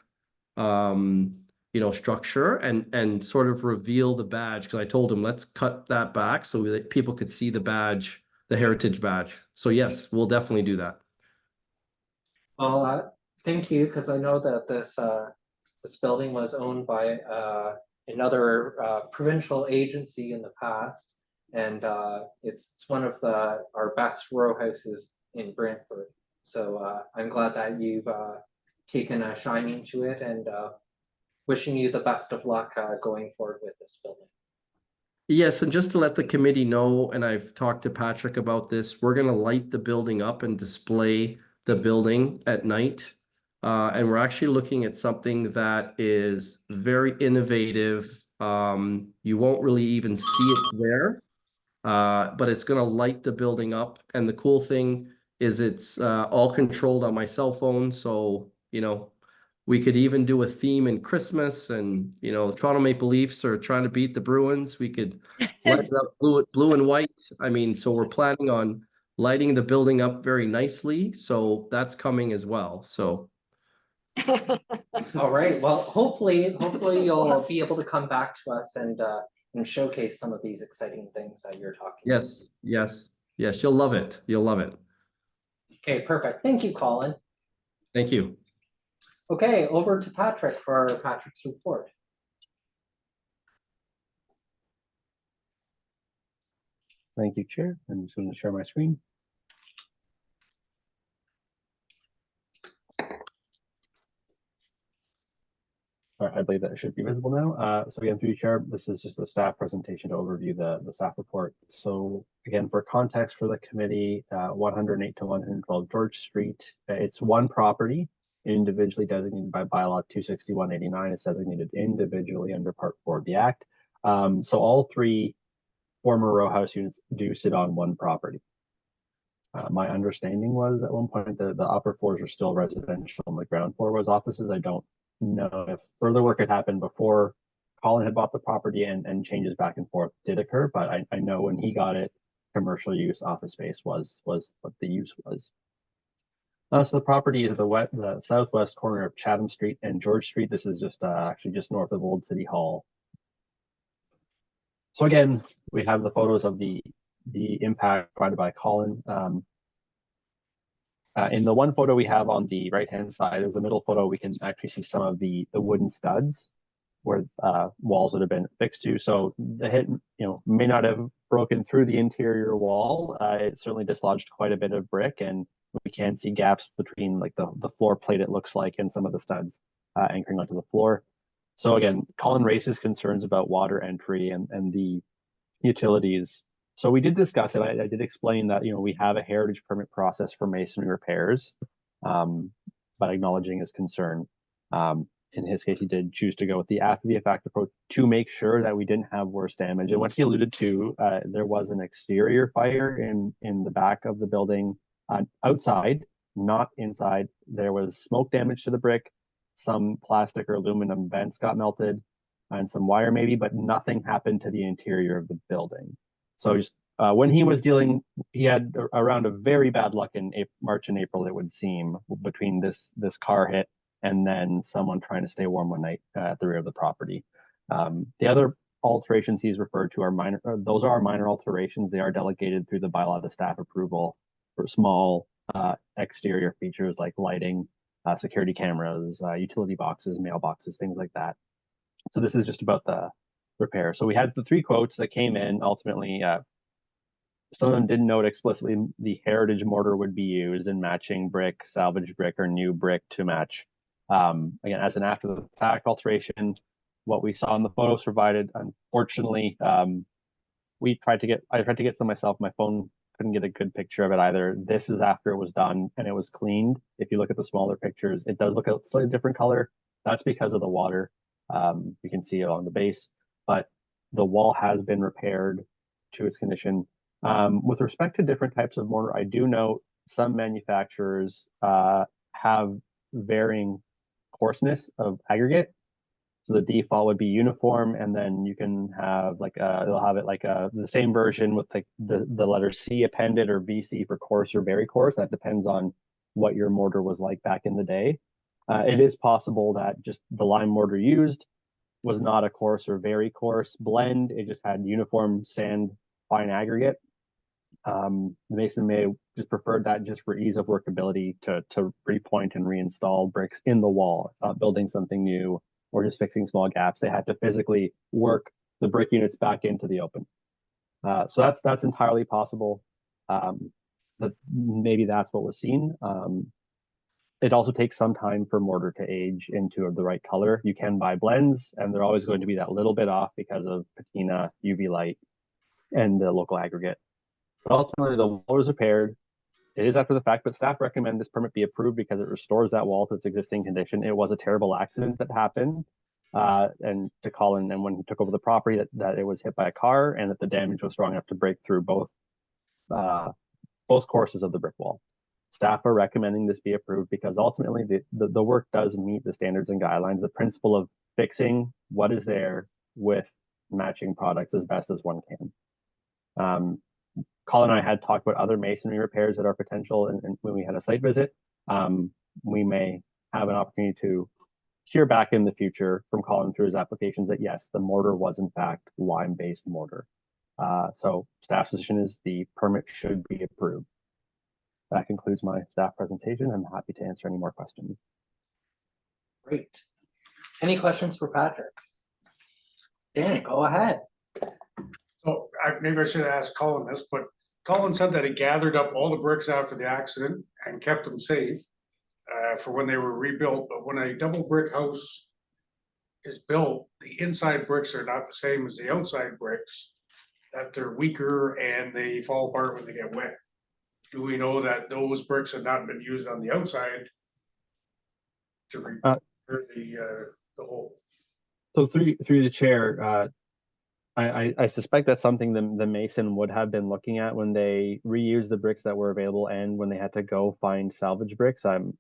structure and sort of reveal the badge, because I told him let's cut that back so that people could see the badge, the heritage badge. So yes, we'll definitely do that. Well, thank you, because I know that this building was owned by another provincial agency in the past, and it's one of our best row houses in Brantford. So I'm glad that you've taken a shining to it, and wishing you the best of luck going forward with this building. Yes, and just to let the committee know, and I've talked to Patrick about this, we're going to light the building up and display the building at night. And we're actually looking at something that is very innovative. You won't really even see it there, but it's going to light the building up. And the cool thing is it's all controlled on my cell phone. So, we could even do a theme in Christmas, and Toronto Maple Leafs are trying to beat the Bruins. We could light it up blue and white. I mean, so we're planning on lighting the building up very nicely. So that's coming as well. So. All right. Well, hopefully you'll be able to come back to us and showcase some of these exciting things that you're talking about. Yes. You'll love it. You'll love it. Okay, perfect. Thank you, Colin. Thank you. Okay, over to Patrick for Patrick's report. Thank you, Chair. I'm just going to share my screen. All right, I believe that it should be visible now. So again, through you, Chair, this is just a staff presentation to overview the staff report. So again, for context for the committee, 108 to 112 George Street, it's one property individually designated by bylaw 26189. It's designated individually under Part 4 of the Act. So all three former row house units do sit on one property. My understanding was at one point the upper floors were still residential and the ground floor was offices. I don't know if further work had happened before Colin had bought the property and changes back and forth did occur, but I know when he got it, commercial use office space was what the use was. So the property is the southwest corner of Chatham Street and George Street. This is just actually just north of Old City Hall. So again, we have the photos of the impact provided by Colin. In the one photo we have on the right-hand side of the middle photo, we can actually see some of the wooden studs where walls would have been fixed to. So the hit, may not have broken through the interior wall. It certainly dislodged quite a bit of brick, and we can see gaps between like the floor plate, it looks like, and some of the studs anchoring onto the floor. So again, Colin raises concerns about water entry and the utilities. So we did discuss it. I did explain that, we have a heritage permit process for masonry repairs, but acknowledging his concern. In his case, he did choose to go with the after the effect approach to make sure that we didn't have worse damage. And what he alluded to, there was an exterior fire in the back of the building outside, not inside. There was smoke damage to the brick. Some plastic or aluminum vents got melted and some wire maybe, but nothing happened to the interior of the building. So just when he was dealing, he had around a very bad luck in March and April, it would seem, between this car hit and then someone trying to stay warm one night at the rear of the property. The other alterations he's referred to are minor. Those are minor alterations. They are delegated through the bylaw to staff approval for small exterior features like lighting, security cameras, utility boxes, mailboxes, things like that. So this is just about the repair. So we had the three quotes that came in. Ultimately, some of them didn't note explicitly the heritage mortar would be used in matching brick, salvage brick, or new brick to match. Again, as an after the fact alteration, what we saw in the photos provided, unfortunately, I tried to get some myself. My phone couldn't get a good picture of it either. This is after it was done and it was cleaned. If you look at the smaller pictures, it does look a slightly different color. That's because of the water. You can see it on the base, but the wall has been repaired to its condition. With respect to different types of mortar, I do know some manufacturers have varying coarseness of aggregate. So the default would be uniform, and then you can have they'll have it like the same version with like the letter C appended, or VC for coarse or very coarse. That depends on what your mortar was like back in the day. It is possible that just the lime mortar used was not a coarse or very coarse blend. It just had uniform sand fine aggregate. The mason may have just preferred that just for ease of workability to repoint and reinstall bricks in the wall. It's not building something new or just fixing small gaps. They had to physically work the brick units back into the open. So that's entirely possible. But maybe that's what was seen. It also takes some time for mortar to age into the right color. You can buy blends, and they're always going to be that little bit off because of patina, UV light, and the local aggregate. But ultimately, the wall is repaired. It is after the fact, but staff recommend this permit be approved because it restores that wall to its existing condition. It was a terrible accident that happened, and to Colin, and when he took over the property, that it was hit by a car, and that the damage was strong enough to break through both courses of the brick wall. Staff are recommending this be approved because ultimately the work does meet the standards and guidelines. The principle of fixing what is there with matching products as best as one can. Colin and I had talked about other masonry repairs that are potential, and when we had a site visit, we may have an opportunity to hear back in the future from Colin through his applications that yes, the mortar was in fact lime-based mortar. So staff's position is the permit should be approved. That concludes my staff presentation. I'm happy to answer any more questions. Great. Any questions for Patrick? Dan, go ahead. So maybe I should have asked Colin this, but Colin said that he gathered up all the bricks after the accident and kept them safe for when they were rebuilt. But when a double brick house is built, the inside bricks are not the same as the outside bricks, that they're weaker and they fall apart when they get wet. Do we know that those bricks have not been used on the outside to repair the hole. So through the chair, I suspect that's something the mason would have been looking at when they reused the bricks that were available and when they had to go find salvage bricks. I'm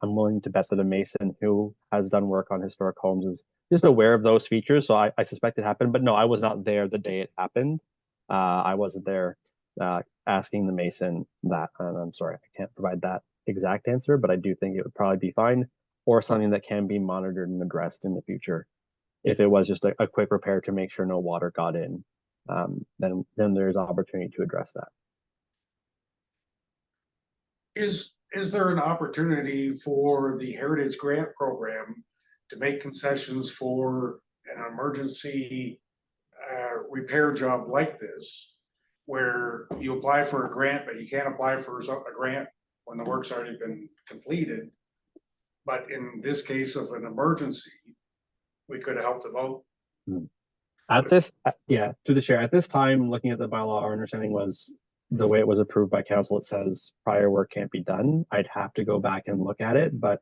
willing to bet that a mason who has done work on historic homes is just aware of those features. So I suspect it happened, but no, I was not there the day it happened. I wasn't there asking the mason that, and I'm sorry, I can't provide that exact answer, but I do think it would probably be fine or something that can be monitored and addressed in the future. If it was just a quick repair to make sure no water got in, then there's opportunity to address that. Is there an opportunity for the Heritage Grant Program to make concessions for an emergency repair job like this, where you apply for a grant, but you can't apply for a grant when the work's already been completed? But in this case of an emergency, we could have helped them out. At this, yeah, through the chair, at this time, looking at the bylaw, our understanding was the way it was approved by council, it says prior work can't be done. I'd have to go back and look at it, but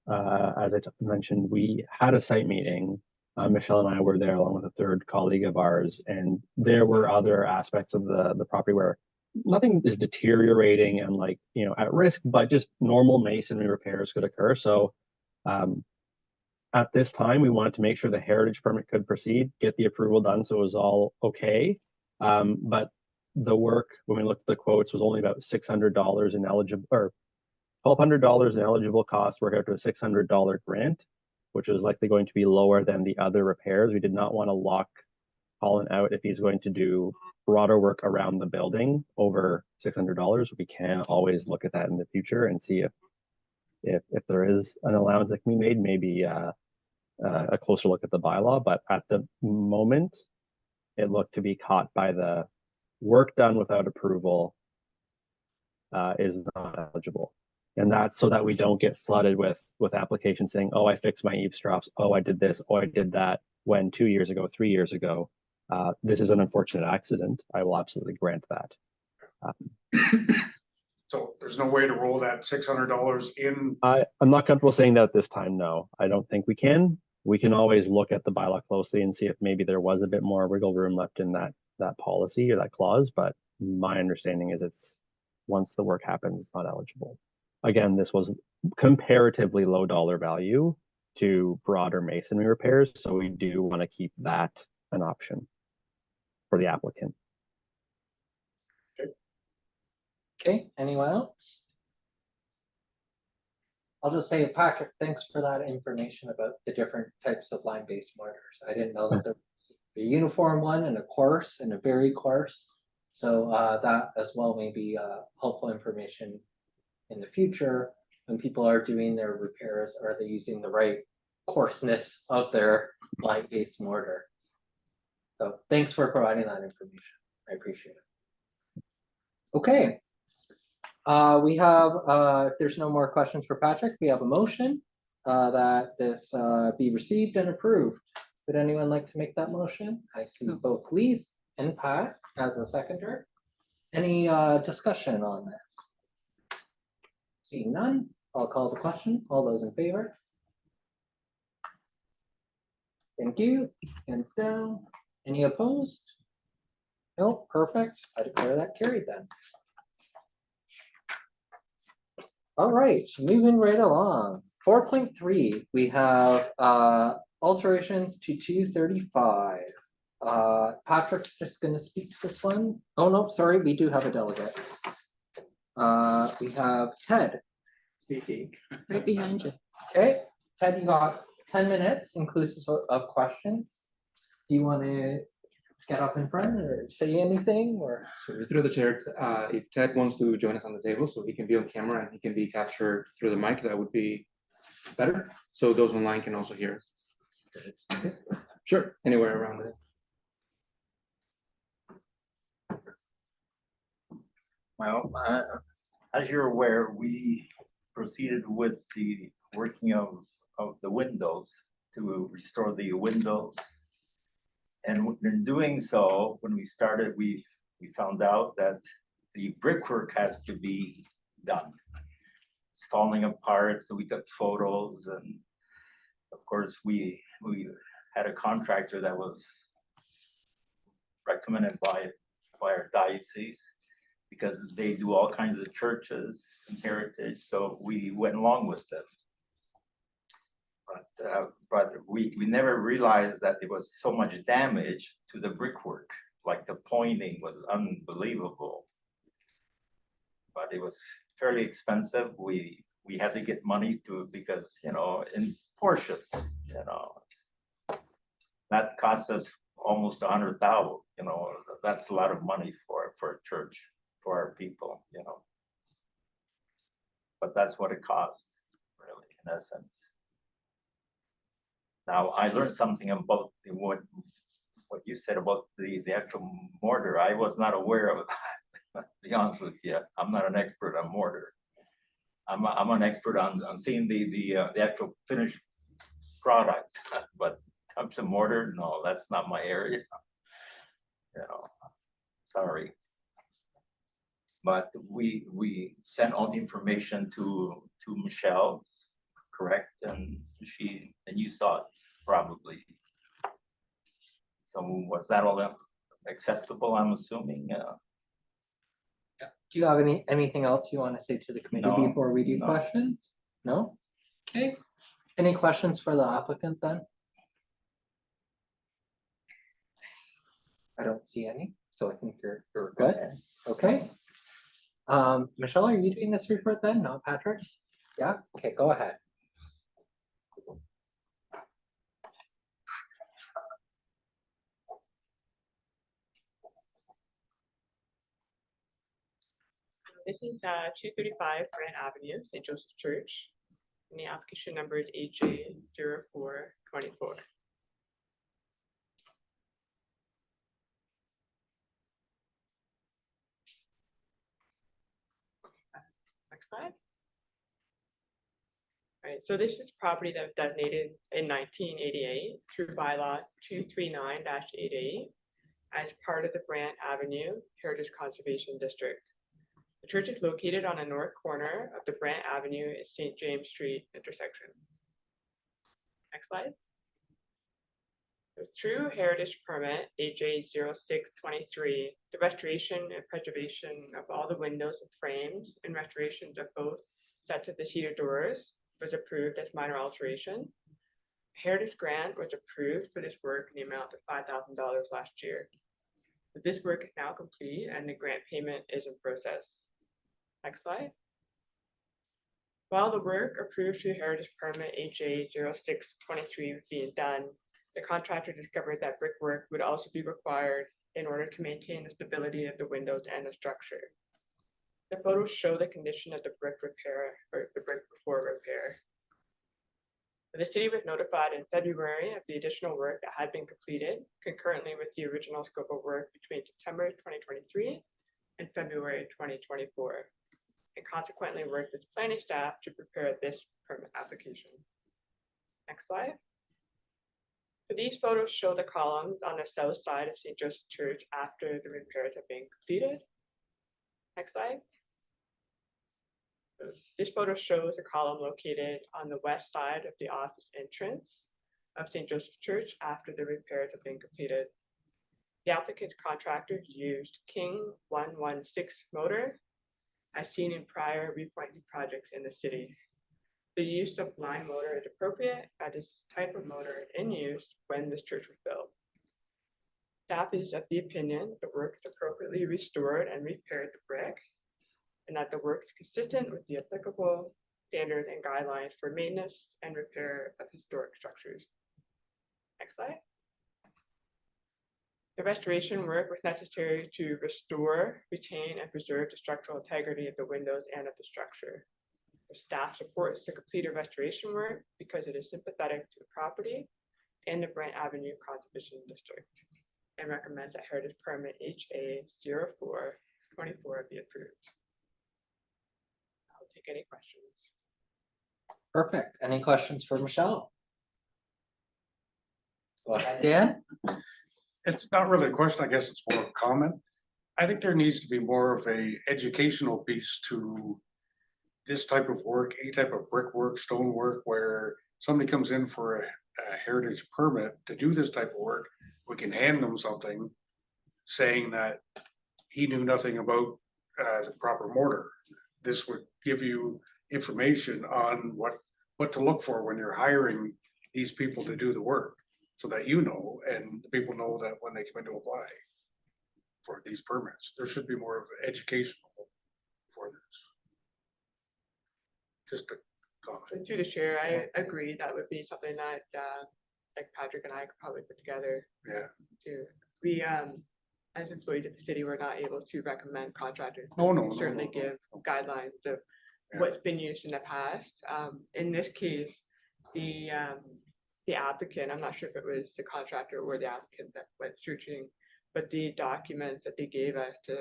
as I mentioned, we had a site meeting. Michelle and I were there along with a third colleague of ours, and there were other aspects of the property where nothing is deteriorating and like, at risk, but just normal masonry repairs could occur. So at this time, we wanted to make sure the heritage permit could proceed, get the approval done, so it was all okay. But the work, when we looked at the quotes, was only about $600 in eligible, or $1,200 in eligible costs, work out to a $600 grant, which was likely going to be lower than the other repairs. We did not want to lock Colin out if he's going to do broader work around the building over $600. We can always look at that in the future and see if there is an allowance that can be made, maybe a closer look at the bylaw. But at the moment, it looked to be caught by the work done without approval is not eligible. And that's so that we don't get flooded with applications saying, oh, I fixed my eavesdrops, oh, I did this, oh, I did that, when 2 years ago, 3 years ago. This is an unfortunate accident. I will absolutely grant that. So there's no way to roll that $600 in. I'm not comfortable saying that at this time, no. I don't think we can. We can always look at the bylaw closely and see if maybe there was a bit more wiggle room left in that policy or that clause, but my understanding is it's once the work happens, it's not eligible. Again, this was comparatively low dollar value to broader masonry repairs, so we do want to keep that an option for the applicant. Okay, anyone else? I'll just say, Patrick, thanks for that information about the different types of line-based mortars. I didn't know that there was a uniform one and a coarse and a very coarse. So that as well may be helpful information in the future when people are doing their repairs. Are they using the right coarseness of their line-based mortar? So thanks for providing that information. I appreciate it. Okay. We have, if there's no more questions for Patrick, we have a motion that this be received and approved. Would anyone like to make that motion? I see both Lise and Pat as a seconder. Any discussion on this? Seeing none, I'll call the question. All those in favor? Thank you. Hands down. Any opposed? No, perfect. I declare that carried then. All right, moving right along. 4.3, we have alterations to 235. Patrick's just going to speak to this one. Oh no, sorry, we do have a delegate. We have Ted speaking. Right behind you. Okay, Ted, you got 10 minutes inclusive of questions. Do you want to get up in front or say anything, or? So through the chair, if Ted wants to join us on the table so he can be on camera and he can be captured through the mic, that would be better. So those online can also hear us. Sure, anywhere around it. Well, as you're aware, we proceeded with the working of the windows to restore the windows. And in doing so, when we started, we found out that the brickwork has to be done. it's falling apart, so we took photos, and of course, we had a contractor that was recommended by our diocese, because they do all kinds of churches and heritage, so we went along with them. But we never realized that there was so much damage to the brickwork, like the pointing was unbelievable. But it was fairly expensive. We had to get money to, because, you know, in portions, you know, that cost us almost 100,000, you know, that's a lot of money for a church, for our people, you know. But that's what it cost, really, in essence. Now, I learned something about what you said about the actual mortar. I was not aware of that, to be honest with you. I'm not an expert on mortar. I'm an expert on seeing the actual finished product, but comes to mortar, no, that's not my area. You know, sorry. But we sent all the information to Michelle, correct? And you saw it probably. So was that all acceptable, I'm assuming? Do you have anything else you want to say to the committee No, before we do no. questions? No? Okay. Any questions for the applicant then? I don't see any, so I think you're good. Okay. Michelle, are you doing this report then? No, Patrick? Yeah, okay, go ahead. This is 235 Grant Avenue, St. Joseph Church, and the application number is AJ 0424. Next slide. All right, so this is property that was designated in 1988 through bylaw 239-88 as part of the Brant Avenue Heritage Conservation District. The church is located on the north corner of the Brant Avenue and St. James Street intersection. Next slide. So through heritage permit AJ 0623, the restoration and preservation of all the windows and frames and restorations of both sets of the cedar doors was approved as minor alteration. Heritage grant was approved for this work in the amount of $5,000 last year. But this work is now complete and the grant payment is in process. Next slide. While the work approved through heritage permit AJ 0623 was being done, the contractor discovered that brickwork would also be required in order to maintain the stability of the windows and the structure. The photos show the condition of the brick repair, or the brick before repair. The city was notified in February of the additional work that had been completed concurrently with the original scope of work between September 2023 and February 2024, and consequently worked with planning staff to prepare this permit application. Next slide. So these photos show the columns on the south side of St. Joseph Church after the repairs have been completed. Next slide. So this photo shows a column located on the west side of the office entrance of St. Joseph Church after the repairs have been completed. The applicant's contractor used King 116 motor as seen in prior repointing projects in the city. The use of line motor is appropriate as this type of motor in use when this church was built. Staff is of the opinion the work is appropriately restored and repaired the brick, and that the work is consistent with the applicable standards and guidelines for maintenance and repair of historic structures. Next slide. The restoration work was necessary to restore, retain, and preserve the structural integrity of the windows and of the structure. The staff supports the completed restoration work because it is sympathetic to the property and the Brant Avenue Conservation District, and recommends that heritage permit HA 0424 be approved. I'll take any questions. Perfect. Any questions for Michelle? Go ahead, Dan. It's not really a question, I guess it's more of a comment. I think there needs to be more of a educational piece to this type of work, any type of brickwork, stonework, where somebody comes in for a heritage permit to do this type of work, we can hand them something saying that he knew nothing about the proper mortar. This would give you information on what to look for when you're hiring these people to do the work, so that you know, and the people know that when they come in to apply for these permits, there should be more of educational for this. Just a comment. And through the chair, I agree that would be something that like Patrick and I could probably put together. Yeah. To we as employees of the city, we're not able to recommend contractors. No, but no, we no, certainly no, no. give guidelines of Yeah. what's been used in the past. In this case, the applicant, I'm not sure if it was the contractor or the applicant that went searching, but the documents that they gave us to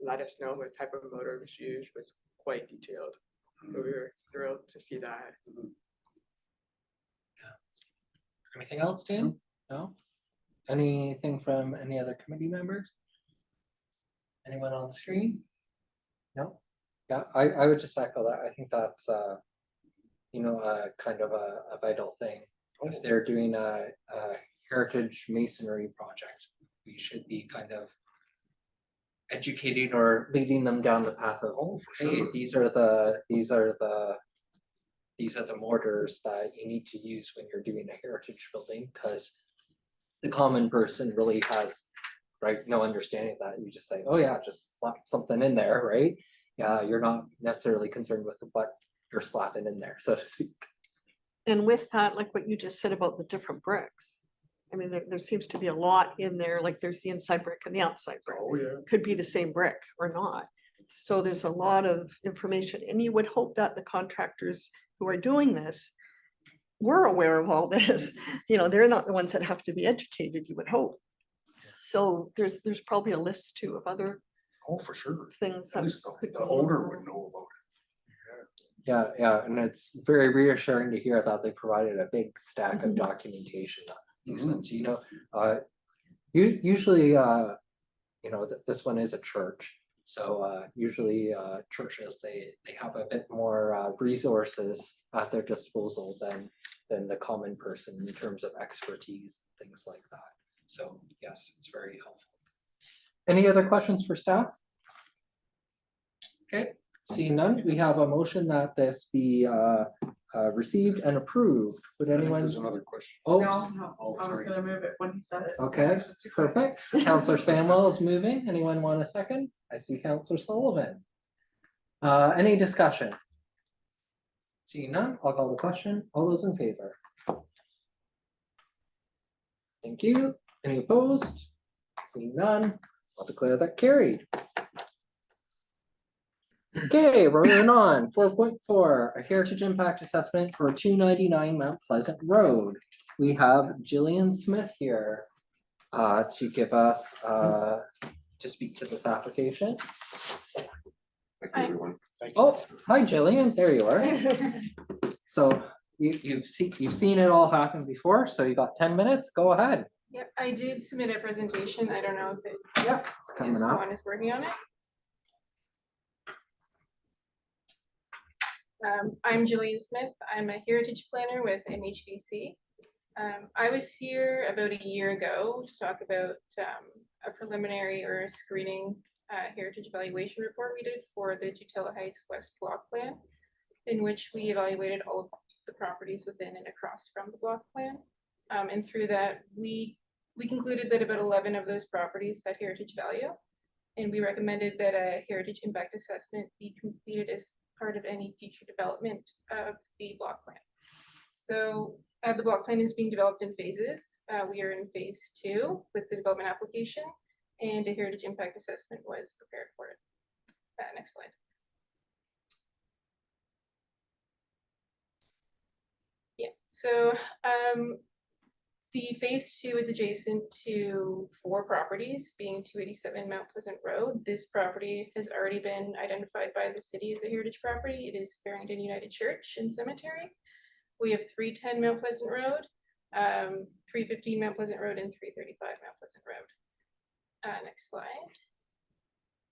let us know what type of motor was used was quite detailed. So we were thrilled to see that. Anything else, Dan? No? Anything from any other committee members? Anyone on the screen? No? Yeah, I would just echo that. I think that's, you know, kind of a vital thing. If they're doing a heritage masonry project, we should be kind of educating or leading them down the path of, hey, these are the mortars that you need to use when you're doing a heritage building, because the common person really has, right, no understanding of that. You just say, oh yeah, just slap something in there, right? Yeah, you're not necessarily concerned with what you're slapping in there, so to speak. And with that, like what you just said about the different bricks, I mean, there seems to be a lot in there, like there's the inside brick and the outside brick. Oh, yeah. Could be the same brick or not. So there's a lot of information, and you would hope that the contractors who are doing this were aware of all this. You know, they're not the ones that have to be educated, you would hope. So there's probably a list too of other Oh, for sure. things At that least could the be owner would know about Yeah, and it's very reassuring to hear that they provided a big stack of documentation on these ones, you know. Usually, you know, this one is a church. So usually churches, they have a bit more resources at their disposal than the common person in terms of expertise, things like that. So yes, it's very helpful. Any other questions for staff? Okay, seeing none, we have a motion that this be received and approved. Would anyone? There's another question. Oh, No, I was gonna move it when he said it. okay, perfect. Counselor Samwell is moving. Anyone want a second? I see Counselor Sullivan. Any discussion? Seeing none, I'll call the question. All those in favor? Thank you. Any opposed? Seeing none, I'll declare that carried. Okay, rolling on. 4.4, a heritage impact assessment for 299 Mount Pleasant Road. We have Jillian Smith here to give us to speak to this application. Oh, hi Jillian, there you are. So you've seen it all happen before, so you got 10 minutes. Go ahead. Yep, I did submit a presentation. I don't know if it It's coming up. one is working on it. I'm Jillian Smith. I'm a heritage planner with MHBC. I was here about a year ago to talk about a preliminary or a screening heritage evaluation report we did for the Tutela Heights West block plan, in which we evaluated all of the properties within and across from the block plan. And through that, we concluded that about 11 of those properties had heritage value. And we recommended that a heritage impact assessment be completed as part of any future development of the block plan. So the block plan is being developed in phases. We are in phase 2 with the development application, and a heritage impact assessment was prepared for it. Next slide. Yeah, so the phase 2 is adjacent to 4 properties, being 287 Mount Pleasant Road. This property has already been identified by the city as a heritage property. It is Farrington United Church and Cemetery. We have 310 Mount Pleasant Road, 315 Mount Pleasant Road, and 335 Mount Pleasant Road. Next slide.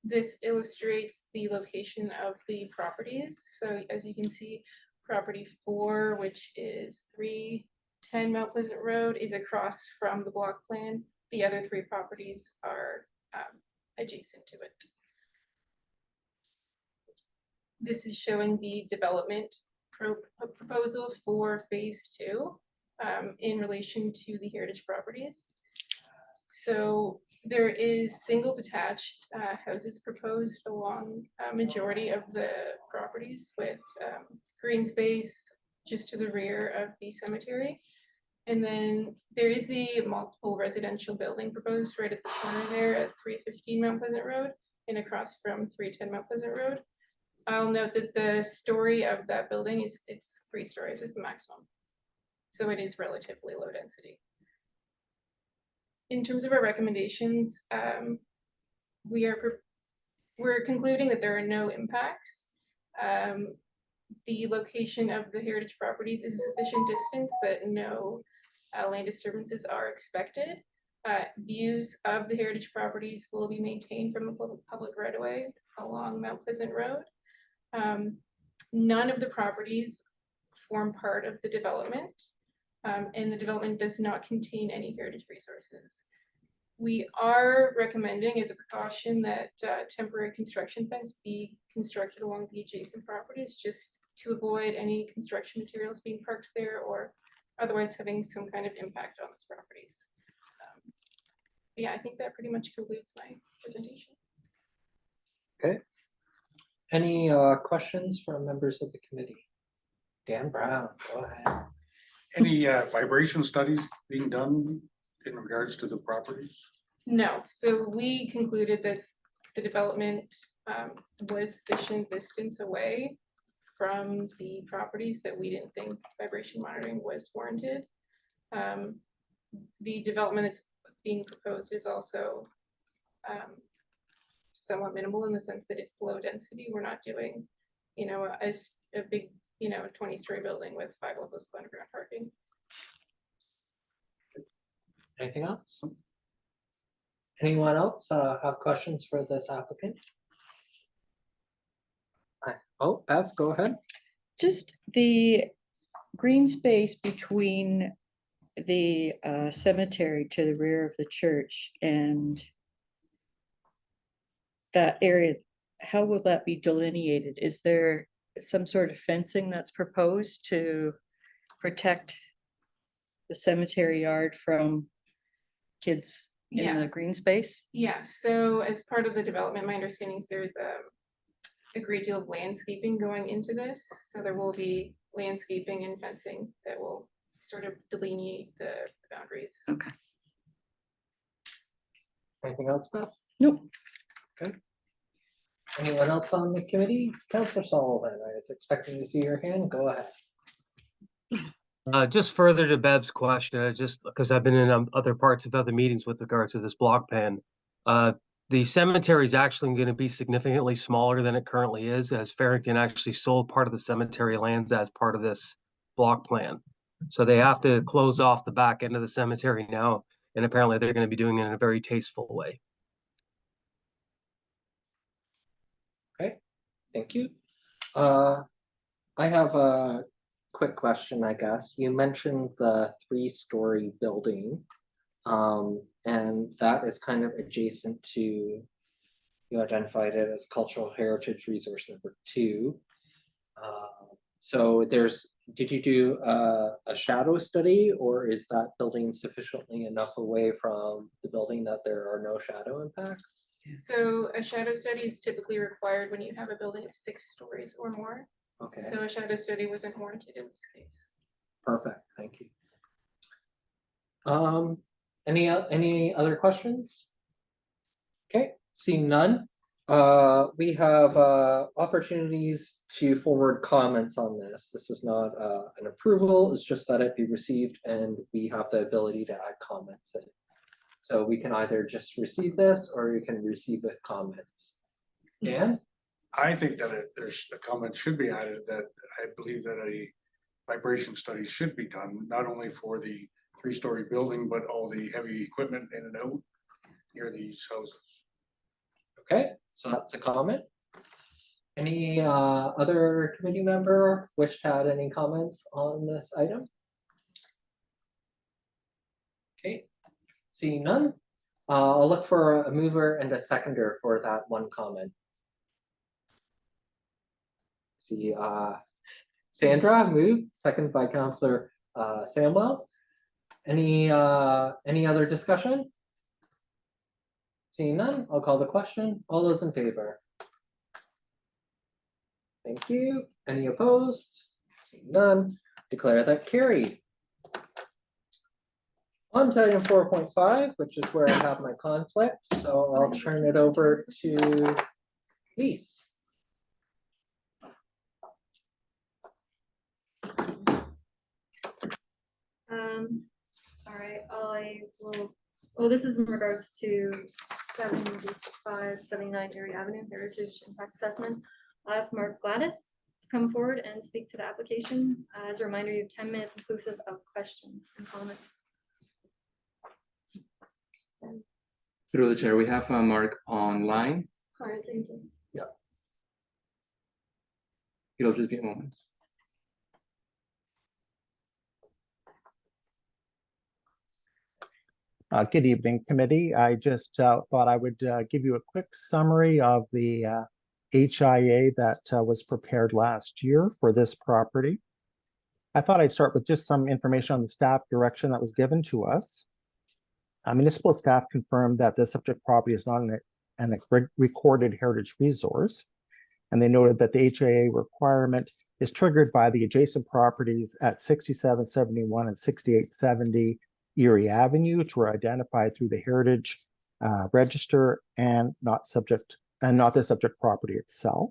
This illustrates the location of the properties. So as you can see, property 4, which is 310 Mount Pleasant Road, is across from the block plan. The other 3 properties are adjacent to it. This is showing the development proposal for phase 2 in relation to the heritage properties. So there is single detached houses proposed along a majority of the properties with green space just to the rear of the cemetery. And then there is a multiple residential building proposed right at the corner there at 315 Mount Pleasant Road and across from 310 Mount Pleasant Road. I'll note that the story of that building is, it's 3 stories is the maximum. So it is relatively low density. In terms of our recommendations, we're concluding that there are no impacts. The location of the heritage properties is a sufficient distance that no land disturbances are expected. Views of the heritage properties will be maintained from the public right-of-way along Mount Pleasant Road. None of the properties form part of the development, and the development does not contain any heritage resources. We are recommending as a precaution that temporary construction fence be constructed along the adjacent properties just to avoid any construction materials being parked there or otherwise having some kind of impact on those properties. Yeah, I think that pretty much concludes my presentation. Okay. Any questions from members of the committee? Dan Brown, go ahead. Any vibration studies being done in regards to the properties? No, so we concluded that the development was sufficient distance away from the properties that we didn't think vibration monitoring was warranted. The development that's being proposed is also somewhat minimal in the sense that it's low density. We're not doing, you know, a big, you know, 20-story building with 5 levels of underground parking. Anything else? Anyone else have questions for this applicant? Oh, Bev, go ahead. Just the green space between the cemetery to the rear of the church and that area, how will that be delineated? Is there some sort of fencing that's proposed to protect the cemetery yard from kids in the green space? Yeah, so as part of the development, my understanding is there's a great deal of landscaping going into this. So there will be landscaping and fencing that will sort of delineate the boundaries. Okay. Anything else, Beth? Nope. Okay. Anyone else on the committee? Councillor Sullivan, I was expecting to see your hand. Go ahead. Just further to Bev's question, just because I've been in other parts of other meetings with regards to this block plan. The cemetery is actually going to be significantly smaller than it currently is, as Farrington actually sold part of the cemetery lands as part of this block plan. So they have to close off the back end of the cemetery now, and apparently they're going to be doing it in a very tasteful way. Okay, thank you. I have a quick question, I guess. You mentioned the 3-story building, and that is kind of adjacent to, you identified it as cultural heritage resource number 2. So did you do a shadow study, or is that building sufficiently enough away from the building that there are no shadow impacts? So a shadow study is typically required when you have a building of 6 stories or more. Okay. So a shadow study wasn't warranted in this case. Perfect, thank you. Any other questions? Okay, seeing none. We have opportunities to forward comments on this. This is not an approval, it's just that it be received and we have the ability to add comments in. So we can either just receive this or you can receive with comments. Dan? I think that there's a comment should be added that I believe that a vibration study should be done, not only for the 3-story building, but all the heavy equipment in and out near these houses. Okay, so that's a comment. Any other committee member wish to add any comments on this item? Okay, seeing none, I'll look for a mover and a seconder for that one comment. See, Sandra moved, second by Councillor Samwell. Any other discussion? Seeing none, I'll call the question. All those in favor? Thank you. Any opposed? Seeing none, declare that carried. On to item 4.5, which is where I have my conflict, so I'll turn it over to Lise. All right, I will, well, this is in regards to 79 Erie Avenue Heritage Impact Assessment. I'll ask Mark Gladys to come forward and speak to the application. As a reminder, you have 10 minutes inclusive of questions and comments. Through the chair, we have Mark online. All right, thank you. Yeah. It'll just be a moment. Good evening, committee. I just thought I would give you a quick summary of the HIA that was prepared last year for this property. I thought I'd start with just some information on the staff direction that was given to us. Municipal staff confirmed that the subject property is not an recorded heritage resource, and they noted that the HIA requirement is triggered by the adjacent properties at 6771 and 6870 Erie Avenue, which were identified through the Heritage Register and not the subject property itself.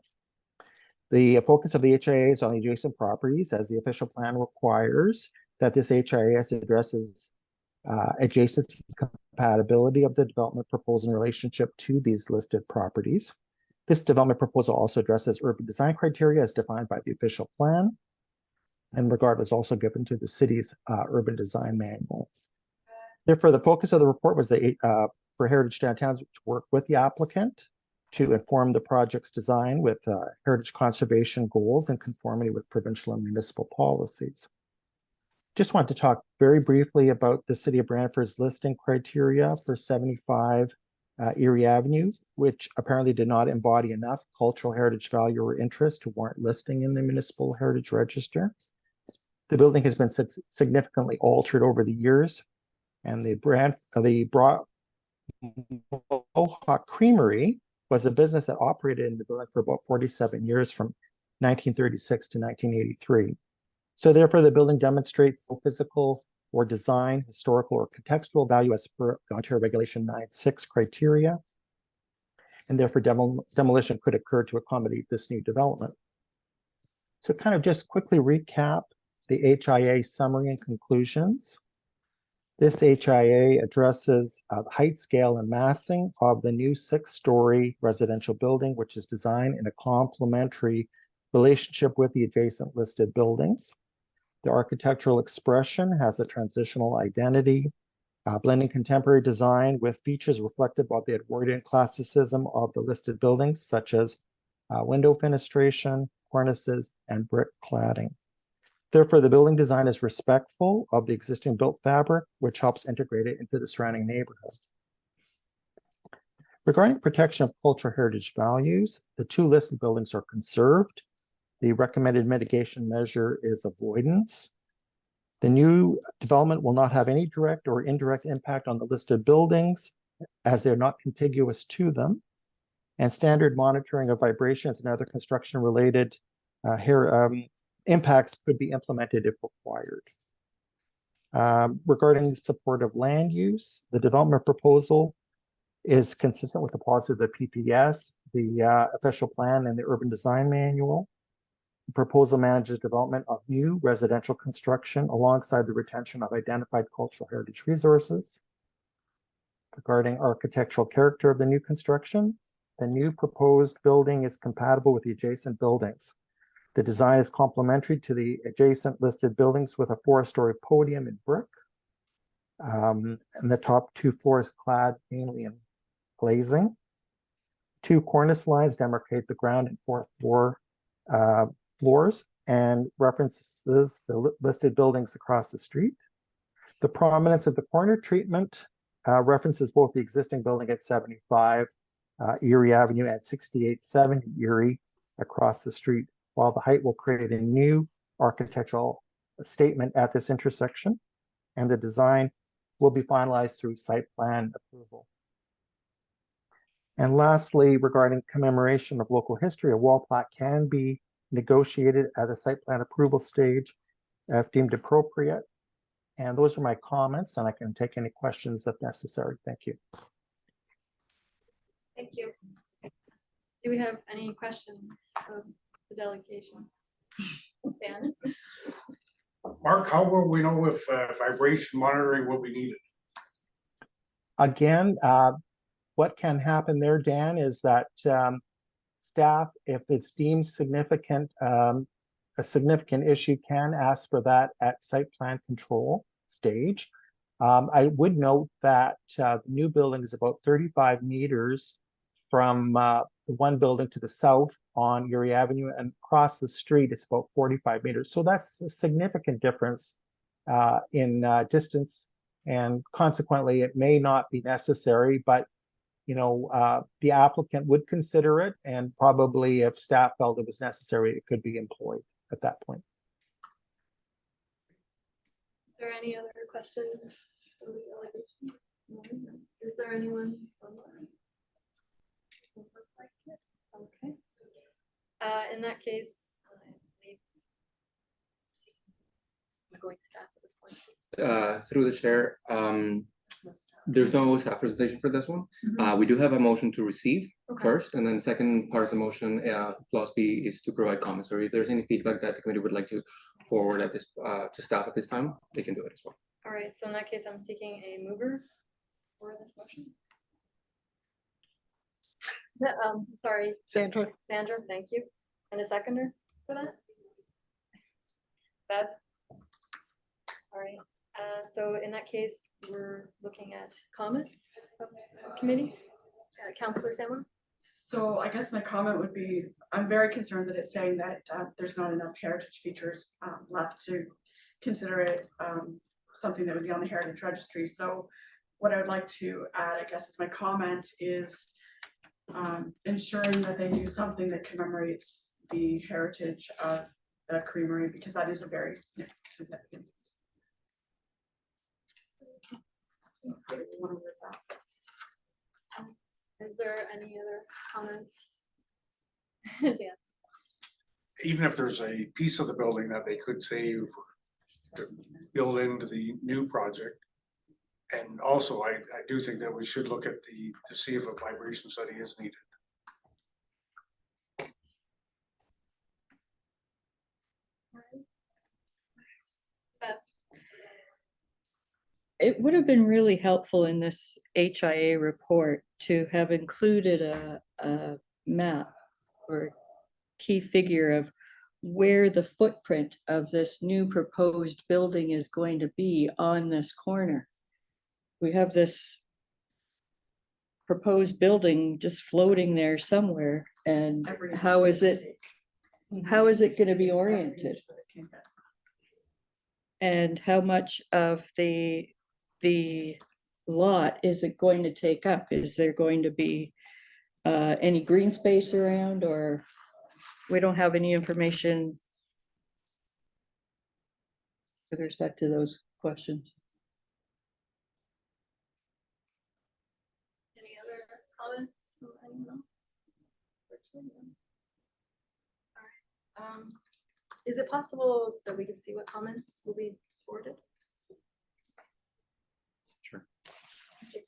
The focus of the HIA is on the adjacent properties, as the official plan requires that this HIS addresses adjacency compatibility of the development proposal in relationship to these listed properties. This development proposal also addresses urban design criteria as defined by the official plan, and regard is also given to the city's urban design manual. Therefore, the focus of the report was for Heritage Downtowns to work with the applicant to inform the project's design with heritage conservation goals in conformity with provincial and municipal policies. Just want to talk very briefly about the City of Brantford's listing criteria for 75 Erie Avenue, which apparently did not embody enough cultural heritage value or interest to warrant listing in the Municipal Heritage Register. The building has been significantly altered over the years, and the Mohawk Creamery was a business that operated in the building for about 47 years, from 1936 to 1983. So therefore, the building demonstrates physical or design, historical or contextual value as per Ontario Regulation 9.6 criteria, and therefore demolition could occur to accommodate this new development. So kind of just quickly recap the HIA summary and conclusions. This HIA addresses the height, scale, and massing of the new 6-story residential building, which is designed in a complementary relationship with the adjacent listed buildings. The architectural expression has a transitional identity, blending contemporary design with features reflective of the Edwardian classicism of the listed buildings, such as window fenestration, cornices, and brick cladding. Therefore, the building design is respectful of the existing built fabric, which helps integrate it into the surrounding neighborhood. Regarding protection of cultural heritage values, the 2 listed buildings are conserved. The recommended mitigation measure is avoidance. The new development will not have any direct or indirect impact on the listed buildings, as they're not contiguous to them. And standard monitoring of vibrations and other construction-related impacts could be implemented if required. Regarding supportive land use, the development proposal is consistent with the policy of the PPS, the official plan, and the urban design manual. The proposal manages development of new residential construction alongside the retention of identified cultural heritage resources. Regarding architectural character of the new construction, the new proposed building is compatible with the adjacent buildings. The design is complementary to the adjacent listed buildings with a 4-story podium in brick, and the top 2 floors clad mainly in glazing. Two cornice lines demarcate the ground and fourth floor floors and references the listed buildings across the street. The prominence of the corner treatment references both the existing building at 75 Erie Avenue and 6870 Erie across the street, while the height will create a new architectural statement at this intersection, and the design will be finalized through site plan approval. And lastly, regarding commemoration of local history, a wall plaque can be negotiated at the site plan approval stage if deemed appropriate. And those are my comments, and I can take any questions if necessary. Thank you. Thank you. Do we have any questions of the delegation? Dan? Mark, how will we know if vibration monitoring will be needed? Again, what can happen there, Dan, is that staff, if it's deemed significant, a significant issue, can ask for that at site plan control stage. I would note that the new building is about 35 meters from the one building to the south on Erie Avenue, and across the street it's about 45 meters. So that's a significant difference in distance, and consequently it may not be necessary, but you know, the applicant would consider it, and probably if staff felt it was necessary, it could be employed at that point. Is there any other questions for the delegation? No? Is there anyone online? Okay. In that case, I'm going to staff at this point. Through the chair, there's no staff presentation for this one. We do have a motion to receive first, and then the second part of the motion, clause B, is to provide comments. Or if there's any feedback that the committee would like to forward at this to staff at this time, they can do it as well. All right, so in that case, I'm seeking a mover for this motion. Sorry. Sandra. Sandra, thank you. And a seconder for that? Bev? All right, so in that case, we're looking at comments of the committee. Councillor Salmon? So I guess my comment would be, I'm very concerned that it's saying that there's not enough heritage features left to consider it something that would be on the heritage registry. So what I would like to add, I guess, is my comment is ensuring that they do something that commemorates the heritage of the creamery, because that is a very significant. Is there any other comments? Dan? Even if there's a piece of the building that they could save to build into the new project. And also, I do think that we should look at to see if a vibration study is needed. It would have been really helpful in this HIA report to have included a map or key figure of where the footprint of this new proposed building is going to be on this corner. We have this proposed building just floating there somewhere, and how is it going to be oriented? And how much of the lot is it going to take up? Is there going to be any green space around, or we don't have any information with respect to those questions? Any other comments from anyone else? All right. Is it possible that we could see what comments will be forwarded? Sure. Thank you.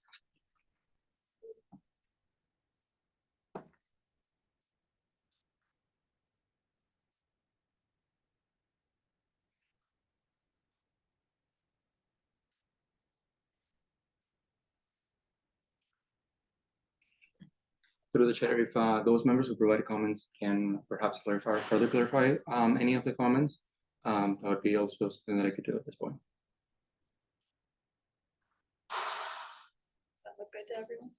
Through the chair, if those members who provided comments can perhaps further clarify any of the comments, that would be also something that I could do at this point. Does that look good to everyone?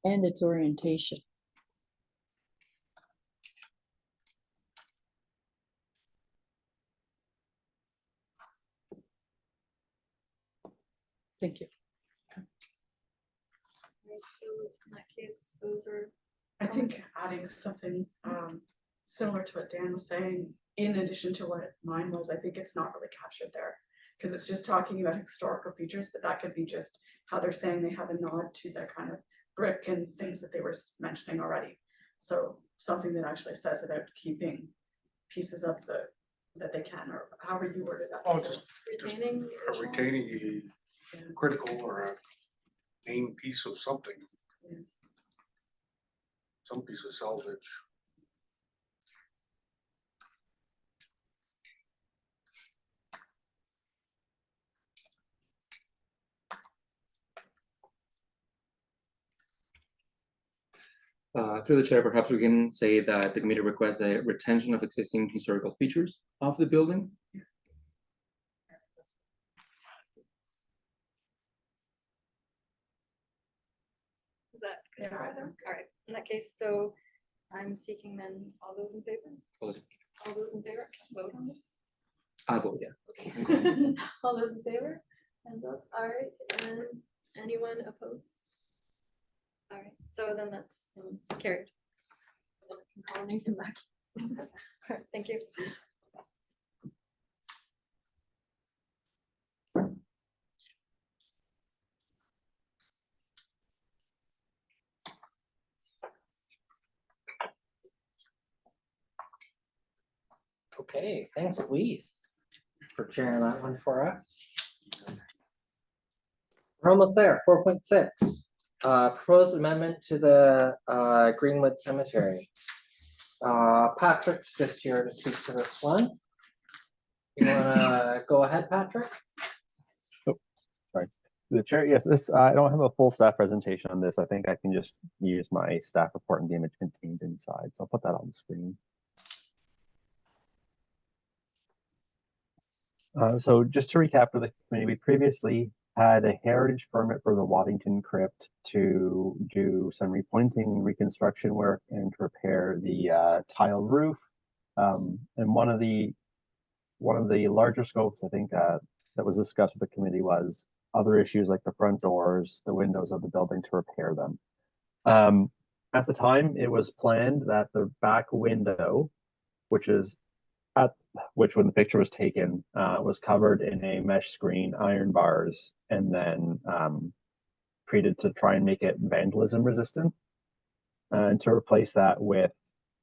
And its orientation. Thank you. Right, so in that case, those are. I think adding something similar to what Dan was saying, in addition to what mine was, I think it's not really captured there. Because it's just talking about historical features, but that could be just how they're saying they have a nod to the kind of brick and things that they were mentioning already. So something that actually says about keeping pieces of that they can, or however you worded that. Oh, just Retaining. retaining a critical or a main piece of something. Yeah. Some piece of salvage. Through the chair, perhaps we can say that the committee requests the retention of existing historical features of the building. Is that good? All right, in that case, so I'm seeking then all those in favor? All those in favor, vote on this? I vote, yeah. Okay. All those in favor? Hands up, all right, and anyone opposed? All right, so then that's carried. I can call Nathan back. All right, thank you. Okay, thanks, Louise, for sharing that one for us. We're almost there, 4.6. Proposed amendment to the Greenwood Cemetery. Patrick's just here to speak to this one. You wanna go ahead, Patrick? Sorry. The chair, yes, this, I don't have a full staff presentation on this. I think I can just use my staff report and the image contained inside. So I'll put that on the screen. So just to recap for the committee, we previously had a heritage permit for the Waddington Crypt to do some repointing, reconstruction work, and to repair the tile roof. And one of the larger scopes, I think, that was discussed with the committee was other issues like the front doors, the windows of the building, to repair them. At the time, it was planned that the back window, which when the picture was taken, was covered in a mesh screen, iron bars, and then treated to try and make it vandalism resistant. And to replace that with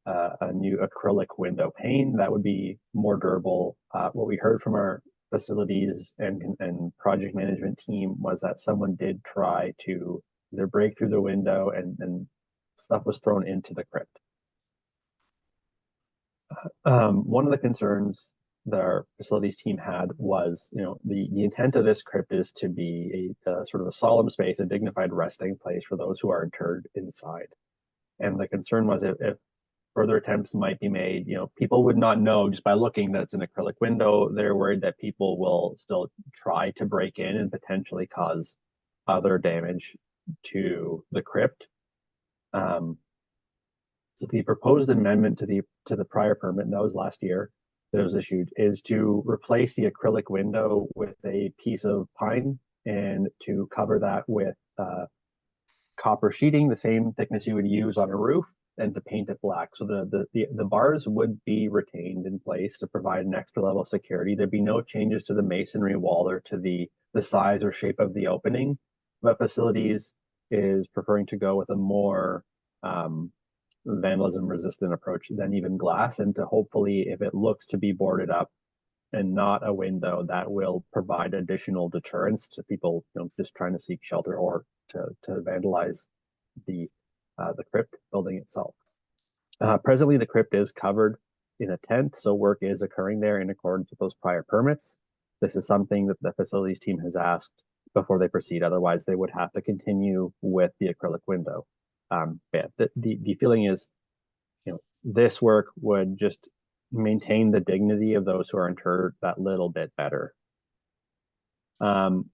a new acrylic window pane that would be more durable. What we heard from our facilities and project management team was that someone did try to either break through the window and stuff was thrown into the crypt. One of the concerns that our facilities team had was, the intent of this crypt is to be a sort of a solemn space, a dignified resting place for those who are interred inside. And the concern was if further attempts might be made, people would not know just by looking that it's an acrylic window. They're worried that people will still try to break in and potentially cause other damage to the crypt. So the proposed amendment to the prior permit, and that was last year, that was issued, is to replace the acrylic window with a piece of pine and to cover that with copper sheeting, the same thickness you would use on a roof, and to paint it black. So the bars would be retained in place to provide an extra level of security. There'd be no changes to the masonry wall or to the size or shape of the opening, but facilities is preferring to go with a more vandalism resistant approach than even glass, and to hopefully, if it looks to be boarded up and not a window, that will provide additional deterrence to people just trying to seek shelter or to vandalize the crypt building itself. Presently, the crypt is covered in a tent, so work is occurring there in accordance with those prior permits. This is something that the facilities team has asked before they proceed. Otherwise, they would have to continue with the acrylic window. Yeah, the feeling is, this work would just maintain the dignity of those who are interred that little bit better. In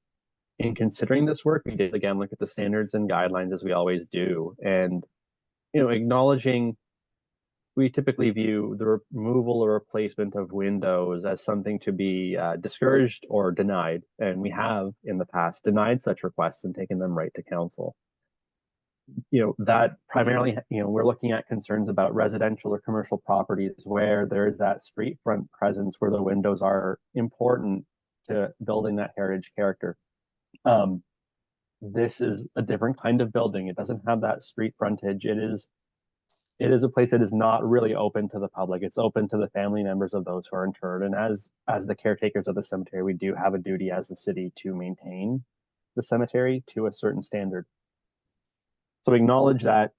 in considering this work, we did again look at the standards and guidelines as we always do, and acknowledging we typically view the removal or replacement of windows as something to be discouraged or denied, and we have in the past denied such requests and taken them right to council. That primarily, we're looking at concerns about residential or commercial properties where there's that street front presence where the windows are important to building that heritage character. This is a different kind of building. It doesn't have that street frontage. It is a place that is not really open to the public. It's open to the family members of those who are interred. And as the caretakers of the cemetery, we do have a duty as the city to maintain the cemetery to a certain standard. So acknowledge that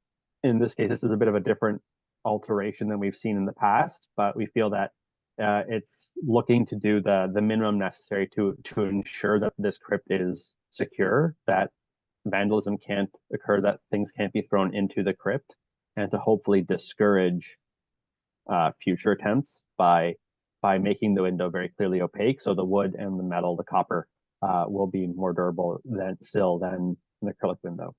in this case, this is a bit of a different alteration than we've seen in the past, but we feel that it's looking to do the minimum necessary to ensure that this crypt is secure, that vandalism can't occur, that things can't be thrown into the crypt, and to hopefully discourage future attempts by making the window very clearly opaque, so the wood and the metal, the copper, will be more durable than an acrylic window,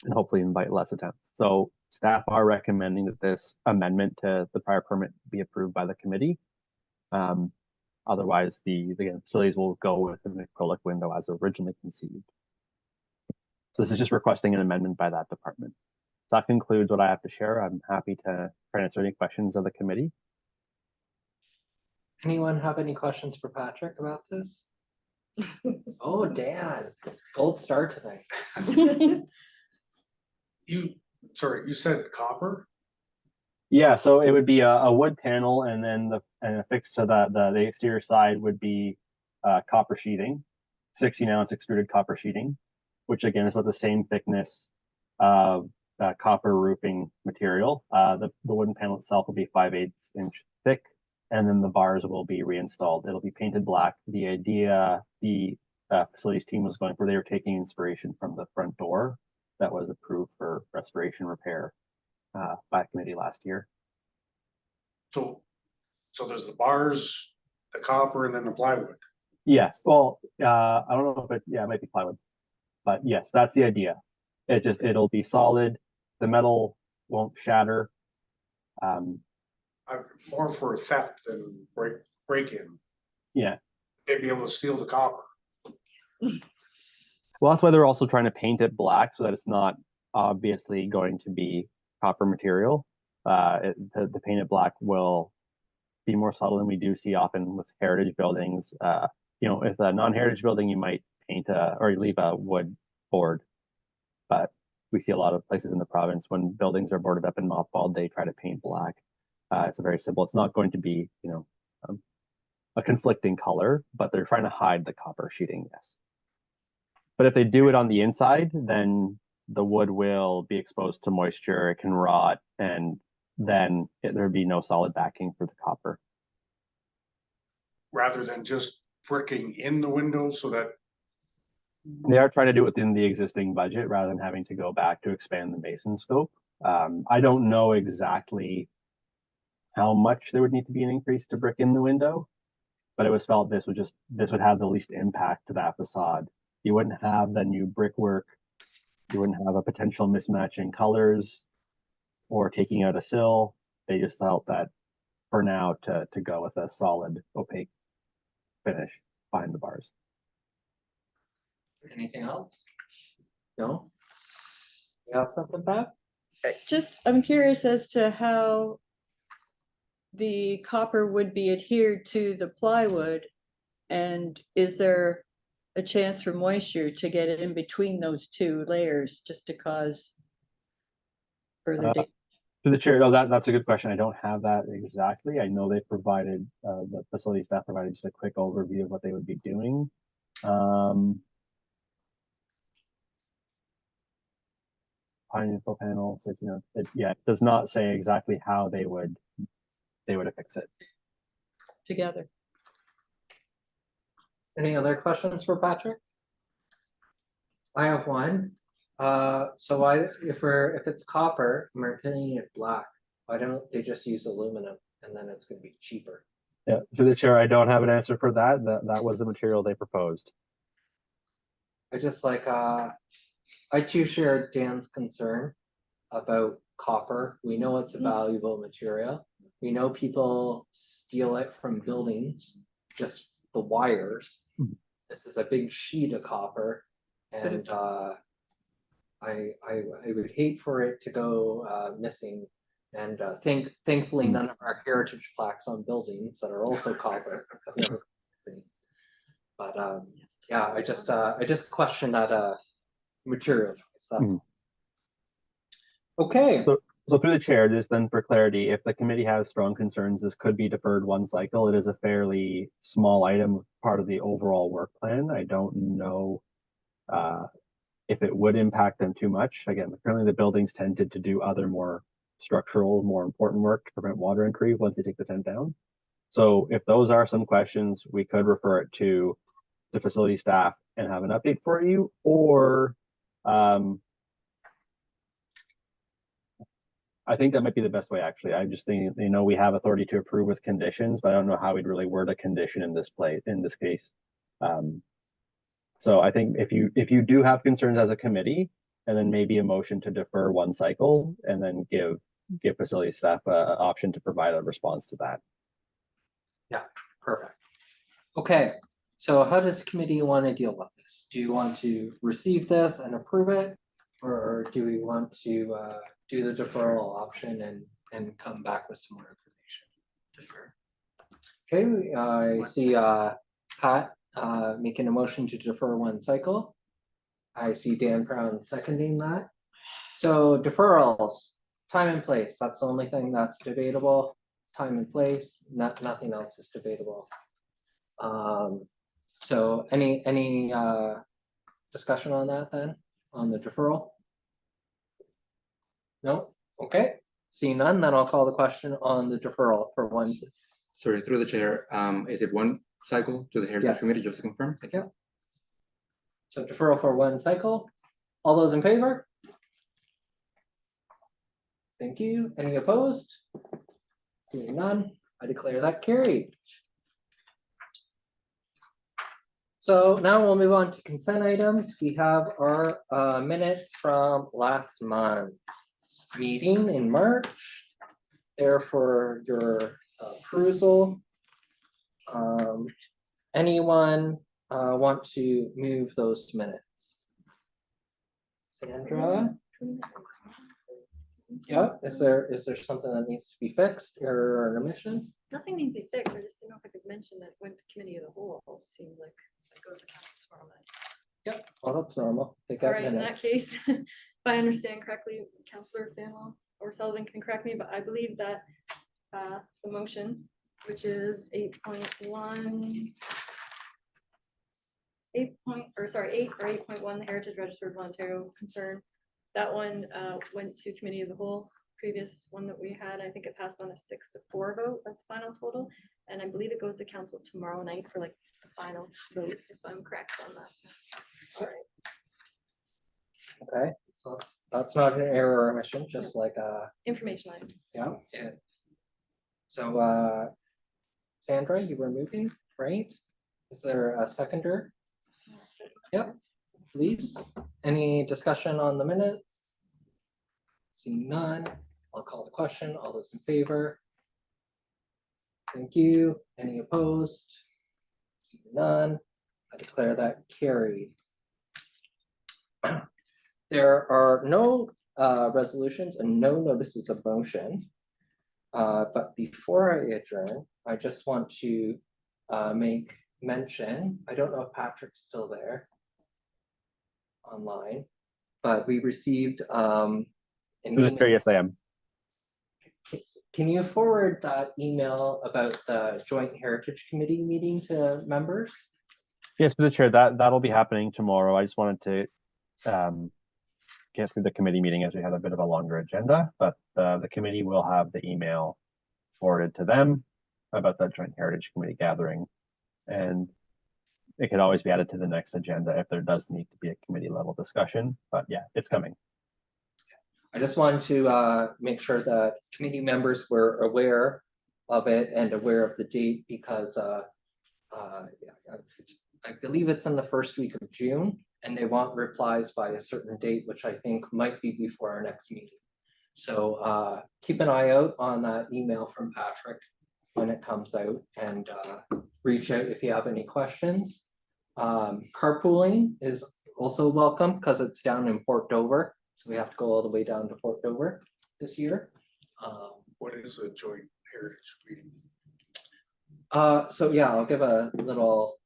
and hopefully invite less attempts. So staff are recommending that this amendment to the prior permit be approved by the committee. Otherwise, the facilities will go with an acrylic window as originally conceived. So this is just requesting an amendment by that department. So that concludes what I have to share. I'm happy to try and answer any questions of the committee. Anyone have any questions for Patrick about this? Oh, Dan, gold star tonight. You said copper? Yeah, so it would be a wood panel, and then affixed to the exterior side would be copper sheeting, 16-ounce extruded copper sheeting, which again is with the same thickness of copper roofing material. The wooden panel itself will be 5/8 inch thick, and then the bars will be reinstalled. It'll be painted black. The idea the facilities team was going for, they were taking inspiration from the front door that was approved for restoration repair by committee last year. So there's the bars, the copper, and then the plywood. Yes, well, I don't know if it might be plywood, but yes, that's the idea. It'll be solid. The metal won't shatter. I'm more for theft than break-in. Yeah. They'd be able to steal the copper. Well, that's why they're also trying to paint it black so that it's not obviously going to be copper material. The painted black will be more subtle than we do see often with heritage buildings. With a non-heritage building, you might paint or you leave a wood board, but we see a lot of places in the province when buildings are boarded up and mothballed, they try to paint black. It's a very simple. It's not going to be, a conflicting color, but they're trying to hide the copper sheeting. Yes. But if they do it on the inside, then the wood will be exposed to moisture. It can rot, and then there'd be no solid backing for the copper. Rather than just bricking in the windows so that. They are trying to do it within the existing budget rather than having to go back to expand the basin scope. I don't know exactly how much there would need to be an increase to brick in the window, but it was felt this would have the least impact to that facade. You wouldn't have the new brickwork. You wouldn't have a potential mismatch in colors or taking out a sill. They just felt that for now to go with a solid opaque finish behind the bars. Anything else? No? You got something, Pat? I'm curious as to how the copper would be adhered to the plywood, and is there a chance for moisture to get in between those two layers just to cause further damage? To the chair, that's a good question. I don't have that exactly. I know they provided, the facility staff provided just a quick overview of what they would be doing. Pineapple panel says, it does not say exactly how they would affix it together. Any other questions for Patrick? I have one. So if it's copper and we're painting it black, why don't they just use aluminum and then it's going to be cheaper? Yeah, through the chair, I don't have an answer for that. That was the material they proposed. I just like, I too share Dan's concern about copper. We know it's a valuable material. We know people steal it from buildings, just the wires. This is a big sheet of copper, and I would hate for it to go missing. And thankfully, none of our heritage plaques on buildings that are also copper have never gone missing. But yeah, I just question that material choice. That's okay. So through the chair, just then for clarity, if the committee has strong concerns, this could be deferred one cycle. It is a fairly small item, part of the overall work plan. I don't know if it would impact them too much. Again, currently the buildings tended to do other more structural, more important work to prevent water entry once they take the tent down. So if those are some questions, we could refer it to the facility staff and have an update for you, or I think that might be the best way, actually. I'm just thinking, we have authority to approve with conditions, but I don't know how we'd really word a condition in this case. So I think if you do have concerns as a committee, and then maybe a motion to defer one cycle, and then give facility staff an option to provide a response to that. Yeah, perfect. Okay, so how does committee want to deal with this? Do you want to receive this and approve it? Or do we want to do the deferral option and come back with some more information? Defer. Okay, I see Pat making a motion to defer one cycle. I see Dan Brown seconding that. So deferrals, time and place, that's the only thing that's debatable. Time and place, nothing else is debatable. So any discussion on that then, on the deferral? No, okay, seeing none, then I'll call the question on the deferral for one. Sorry, through the chair, is it one cycle to the Heritage Yes. Committee, just to confirm? Thank you. So deferral for one cycle. All those in favor? Thank you. Any opposed? Seeing none, I declare that carried. So now we'll move on to consent items. We have our minutes from last month's meeting in March. There for your perusal. Anyone want to move those minutes? Sandra? Yeah, is there something that needs to be fixed or an omission? Nothing needs to be fixed. I just didn't know if I could mention that went to committee of the whole. It seems like it goes to council tomorrow night. Yep, well, that's normal. They All got right, in that minutes. case, if I understand correctly, Councillor Stanwell or Sullivan can correct me, but I believe that the motion, which is 8.1, 8 or 8.1, the Heritage Registers of Ontario concern. That one went to committee of the whole. Previous one that we had, I think it passed on a 6-4 vote as final total, and I believe it goes to council tomorrow night for like the final vote, if I'm correct on that. All right. Okay, so that's not an error or omission, just like Information item. yeah. So Sandra, you were moving, right? Is there a seconder? Yep, please. Any discussion on the minutes? Seeing none, I'll call the question. All those in favor? Thank you. Any opposed? Seeing none, I declare that carried. There are no resolutions and no notices of motion. But before I adjourn, I just want to make mention, I don't know if Patrick's still there online, but we received an email. Yes, I am. Can you forward that email about the Joint Heritage Committee meeting to members? Yes, through the chair, that'll be happening tomorrow. I just wanted to get through the committee meeting as we had a bit of a longer agenda, but the committee will have the email forwarded to them about the Joint Heritage Committee gathering, and it can always be added to the next agenda if there does need to be a committee level discussion, but yeah, it's coming. I just wanted to make sure that committee members were aware of it and aware of the date, because I believe it's in the first week of June, and they want replies by a certain date, which I think might be before our next meeting. So keep an eye out on that email from Patrick when it comes out, and reach out if you have any questions. Carpooling is also welcome because it's down in Port Dover, so we have to go all the way down to Port Dover this year. What is a joint heritage meeting? So yeah, I'll give a little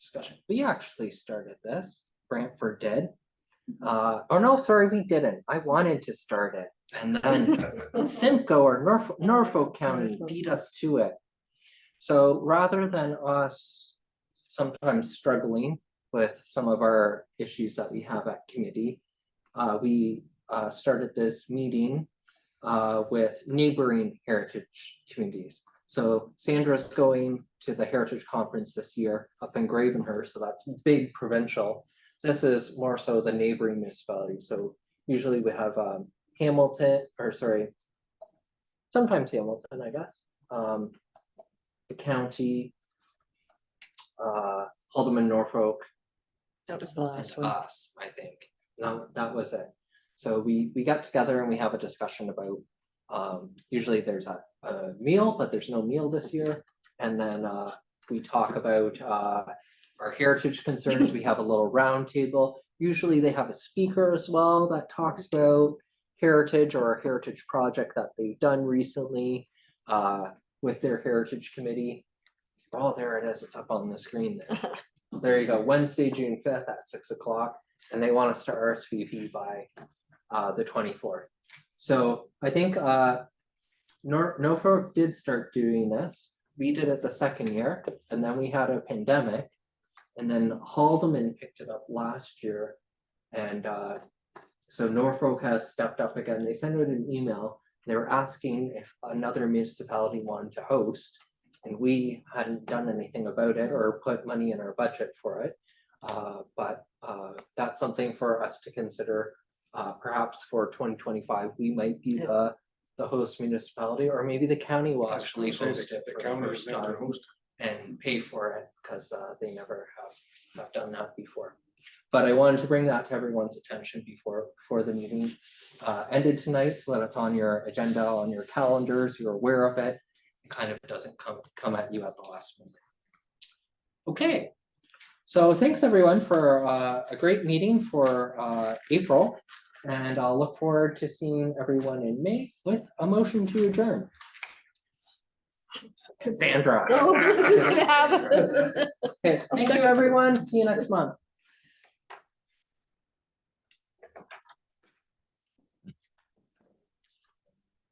discussion. We actually started this, Brantford did. Oh no, sorry, we didn't. I wanted to start it. And then Simcoe or Norfolk County beat us to it. So rather than us sometimes struggling with some of our issues that we have at committee, we started this meeting with neighboring heritage communities. So Sandra's going to the Heritage Conference this year up in Gravenhurst, so that's big provincial. This is more so the neighboring municipalities. So usually we have Hamilton, or sorry, sometimes Hamilton, I guess. The county, Alderman, Norfolk. That was the last and one. Us, I think. No, that was it. So we got together and we have a discussion about, usually there's a meal, but there's no meal this year. And then we talk about our heritage concerns. We have a little round table. Usually they have a speaker as well that talks about heritage or a heritage project that they've done recently with their heritage committee. Oh, there it is. It's up on the screen there. So there you go. Wednesday, June 5th at 6 o'clock. And they want us to RSVP by the 24th. So I think Norfolk did start doing this. We did it the second year, and then we had a pandemic. And then Haldeman picked it up last year. And so Norfolk has stepped up again. They sent out an email. They were asking if another municipality wanted to host, and we hadn't done anything about it or put money in our budget for it. But that's something for us to consider. Perhaps for 2025, we might be the host municipality, or maybe the county will actually host it for the first time and pay for it, because they never have done that before. But I wanted to bring that to everyone's attention before the meeting ended tonight, so that it's on your agenda, on your calendars, you're aware of it. It kind of doesn't come at you at the last minute. Okay, so thanks everyone for a great meeting for April, and I'll look forward to seeing everyone in May with a motion to adjourn. Sandra. Okay, thank you everyone. See you next month.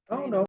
Oh no.